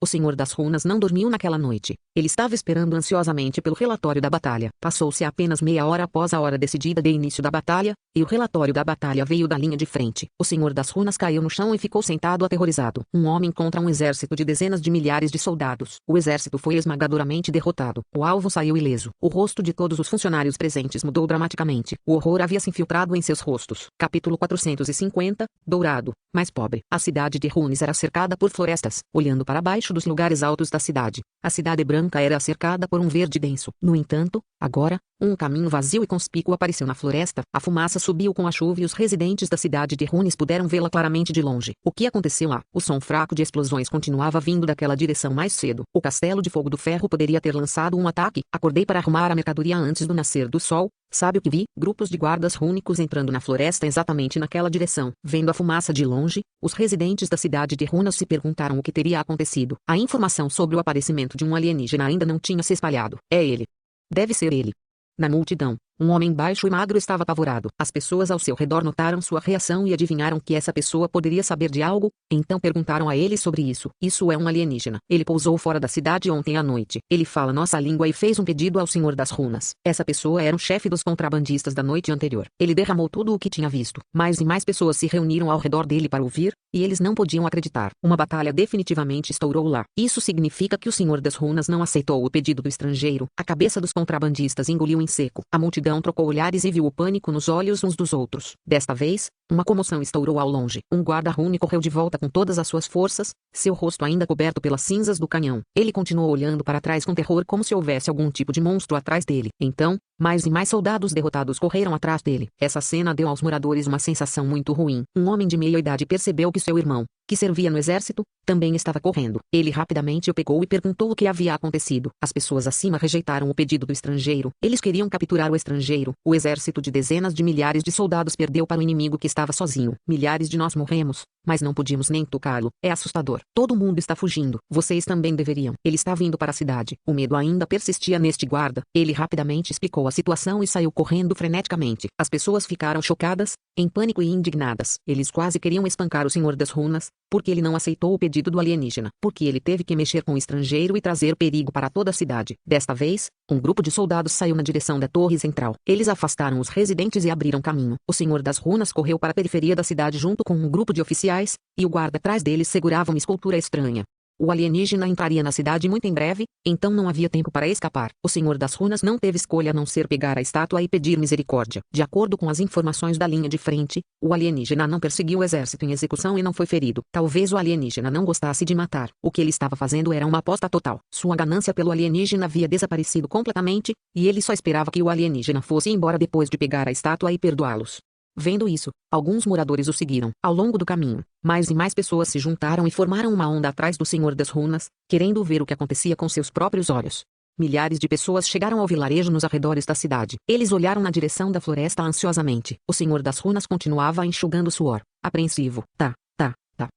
O Senhor das Runas não dormiu naquela noite. Ele estava esperando ansiosamente pelo relatório da batalha. Passou-se apenas meia hora após a hora decidida de início da batalha, e o relatório da batalha veio da linha de frente. O Senhor das Runas caiu no chão e ficou sentado aterrorizado. Um homem contra um exército de dezenas de milhares de soldados. O exército foi esmagadoramente derrotado. O alvo saiu ileso. O rosto de todos os funcionários presentes mudou dramaticamente. O horror havia se infiltrado em seus rostos. Capítulo 450, Dourado, mais pobre. A cidade de Runes era cercada por florestas. Olhando para baixo dos lugares altos da cidade, a cidade branca era cercada por um verde denso. No entanto, agora, um caminho vazio e conspícuo apareceu na floresta. A fumaça subiu com a chuva e os residentes da cidade de Runes puderam vê-la claramente de longe. O que aconteceu lá? O som fraco de explosões continuava vindo daquela direção mais cedo. O castelo de fogo do ferro poderia ter lançado um ataque. Acordei para arrumar a mercadoria antes do nascer do sol. Sabe o que vi? Grupos de guardas rúnicos entrando na floresta exatamente naquela direção. Vendo a fumaça de longe, os residentes da cidade de Runas se perguntaram o que teria acontecido. A informação sobre o aparecimento de um alienígena ainda não tinha se espalhado. É ele. Deve ser ele. Na multidão, um homem baixo e magro estava apavorado. As pessoas ao seu redor notaram sua reação e adivinharam que essa pessoa poderia saber de algo, então perguntaram a ele sobre isso. Isso é um alienígena. Ele pousou fora da cidade ontem à noite. Ele fala nossa língua e fez um pedido ao Senhor das Runas. Essa pessoa era um chefe dos contrabandistas da noite anterior. Ele derramou tudo o que tinha visto. Mais e mais pessoas se reuniram ao redor dele para ouvir, e eles não podiam acreditar. Uma batalha definitivamente estourou lá. Isso significa que o Senhor das Runas não aceitou o pedido do estrangeiro. A cabeça dos contrabandistas engoliu em seco. A multidão trocou olhares e viu o pânico nos olhos uns dos outros. Desta vez, uma comoção estourou ao longe. Um guarda rune correu de volta com todas as suas forças, seu rosto ainda coberto pelas cinzas do canhão. Ele continuou olhando para trás com terror como se houvesse algum tipo de monstro atrás dele. Então, mais e mais soldados derrotados correram atrás dele. Essa cena deu aos moradores uma sensação muito ruim. Um homem de meia idade percebeu que seu irmão, que servia no exército, também estava correndo. Ele rapidamente o pegou e perguntou o que havia acontecido. As pessoas acima rejeitaram o pedido do estrangeiro. Eles queriam capturar o estrangeiro. O exército de dezenas de milhares de soldados perdeu para o inimigo que estava sozinho. Milhares de nós morremos, mas não podíamos nem tocá-lo. É assustador. Todo mundo está fugindo. Vocês também deveriam. Ele estava indo para a cidade. O medo ainda persistia neste guarda. Ele rapidamente explicou a situação e saiu correndo freneticamente. As pessoas ficaram chocadas, em pânico e indignadas. Eles quase queriam espancar o Senhor das Runas, porque ele não aceitou o pedido do alienígena, porque ele teve que mexer com o estrangeiro e trazer perigo para toda a cidade. Desta vez, um grupo de soldados saiu na direção da torre central. Eles afastaram os residentes e abriram caminho. O Senhor das Runas correu para a periferia da cidade junto com um grupo de oficiais, e o guarda atrás deles segurava uma escultura estranha. O alienígena entraria na cidade muito em breve, então não havia tempo para escapar. O Senhor das Runas não teve escolha a não ser pegar a estátua e pedir misericórdia. De acordo com as informações da linha de frente, o alienígena não perseguiu o exército em execução e não foi ferido. Talvez o alienígena não gostasse de matar. O que ele estava fazendo era uma aposta total. Sua ganância pelo alienígena havia desaparecido completamente, e ele só esperava que o alienígena fosse embora depois de pegar a estátua e perdoá-los. Vendo isso, alguns moradores o seguiram. Ao longo do caminho, mais e mais pessoas se juntaram e formaram uma onda atrás do Senhor das Runas, querendo ver o que acontecia com seus próprios olhos. Milhares de pessoas chegaram ao vilarejo nos arredores da cidade. Eles olharam na direção da floresta ansiosamente. O Senhor das Runas continuava enxugando suor, apreensivo. Tá.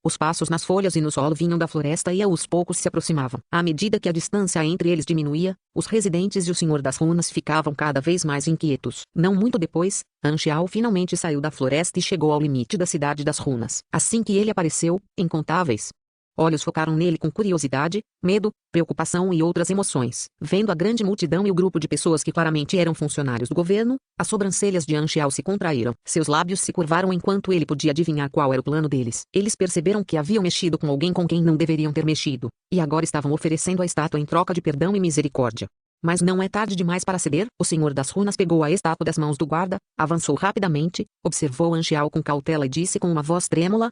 Os passos nas folhas e no solo vinham da floresta e aos poucos se aproximavam. À medida que a distância entre eles diminuía, os residentes e o Senhor das Runas ficavam cada vez mais inquietos. Não muito depois, Anxiao finalmente saiu da floresta e chegou ao limite da cidade das runas. Assim que ele apareceu, incontáveis olhos focaram nele com curiosidade, medo, preocupação e outras emoções. Vendo a grande multidão e o grupo de pessoas que claramente eram funcionários do governo, as sobrancelhas de Anxiao se contraíram. Seus lábios se curvaram enquanto ele podia adivinhar qual era o plano deles. Eles perceberam que haviam mexido com alguém com quem não deveriam ter mexido, e agora estavam oferecendo a estátua em troca de perdão e misericórdia. Mas não é tarde demais para ceder. O Senhor das Runas pegou a estátua das mãos do guarda, avançou rapidamente, observou Anxiao com cautela e disse com uma voz trêmula: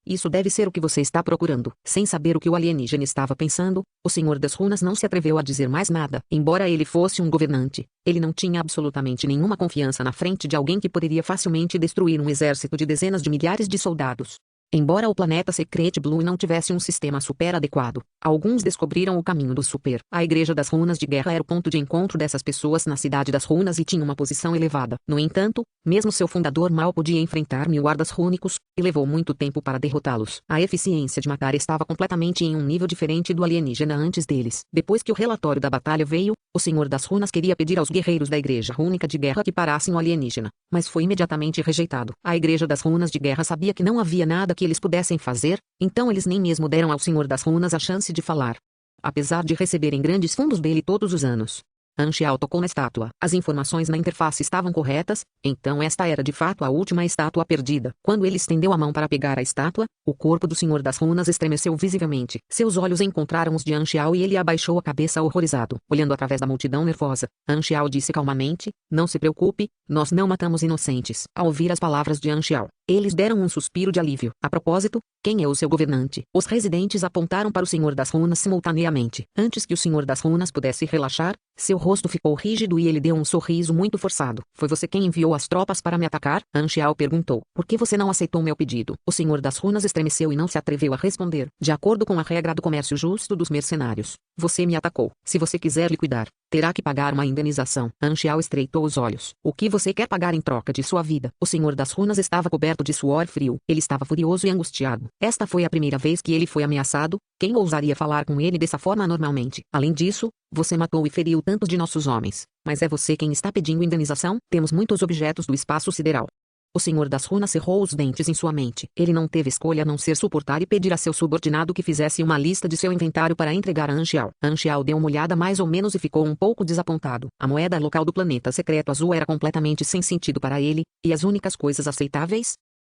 isso deve ser o que você está procurando. Sem saber o que o alienígena estava pensando, o Senhor das Runas não se atreveu a dizer mais nada. Embora ele fosse um governante, ele não tinha absolutamente nenhuma confiança na frente de alguém que poderia facilmente destruir um exército de dezenas de milhares de soldados. Embora o planeta Secret Blue não tivesse um sistema super adequado, alguns descobriram o caminho do super. A Igreja das Runas de Guerra era o ponto de encontro dessas pessoas na Cidade das Runas e tinha uma posição elevada. No entanto, mesmo seu fundador mal podia enfrentar 1000 guardas rúnicos, e levou muito tempo para derrotá-los. A eficiência de matar estava completamente em um nível diferente do alienígena antes deles. Depois que o relatório da batalha veio, o Senhor das Runas queria pedir aos guerreiros da Igreja Rúnica de Guerra que parassem o alienígena, mas foi imediatamente rejeitado. A Igreja das Runas de Guerra sabia que não havia nada que eles pudessem fazer, então eles nem mesmo deram ao Senhor das Runas a chance de falar. Apesar de receberem grandes fundos dele todos os anos, Anxiao tocou na estátua. As informações na interface estavam corretas, então esta era de fato a última estátua perdida. Quando ele estendeu a mão para pegar a estátua, o corpo do Senhor das Runas estremeceu visivelmente. Seus olhos encontraram os de Anxiao e ele abaixou a cabeça horrorizado. Olhando através da multidão nervosa, Anxiao disse calmamente: não se preocupe, nós não matamos inocentes. Ao ouvir as palavras de Anxiao, eles deram um suspiro de alívio. A propósito, quem é o seu governante? Os residentes apontaram para o Senhor das Runas simultaneamente. Antes que o Senhor das Runas pudesse relaxar, seu rosto ficou rígido e ele deu um sorriso muito forçado. Foi você quem enviou as tropas para me atacar? Anxiao perguntou. Por que você não aceitou meu pedido? O Senhor das Runas estremeceu e não se atreveu a responder. De acordo com a regra do comércio justo dos mercenários, você me atacou. Se você quiser liquidar, terá que pagar uma indenização. Anxiao estreitou os olhos. O que você quer pagar em troca de sua vida? O Senhor das Runas estava coberto de suor frio. Ele estava furioso e angustiado. Esta foi a primeira vez que ele foi ameaçado. Quem ousaria falar com ele dessa forma normalmente? Além disso, você matou e feriu tantos de nossos homens. Mas é você quem está pedindo indenização? Temos muitos objetos do espaço sideral. O Senhor das Runas cerrou os dentes em sua mente. Ele não teve escolha a não ser suportar e pedir a seu subordinado que fizesse uma lista de seu inventário para entregar a Anxiao. Anxiao deu uma olhada mais ou menos e ficou um pouco desapontado. A moeda local do planeta secreto azul era completamente sem sentido para ele, e as únicas coisas aceitáveis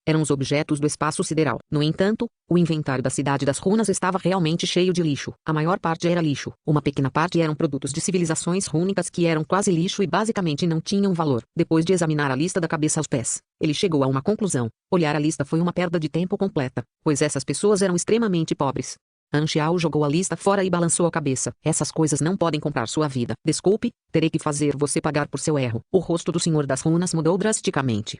eram os objetos do espaço sideral. No entanto, o inventário da Cidade das Runas estava realmente cheio de lixo. A maior parte era lixo. Uma pequena parte eram produtos de civilizações rúnicas que eram quase lixo e basicamente não tinham valor. Depois de examinar a lista da cabeça aos pés, ele chegou a uma conclusão. Olhar a lista foi uma perda de tempo completa, pois essas pessoas eram extremamente pobres. Anxiao jogou a lista fora e balançou a cabeça. Essas coisas não podem comprar sua vida. Desculpe, terei que fazer você pagar por seu erro. O rosto do Senhor das Runas mudou drasticamente.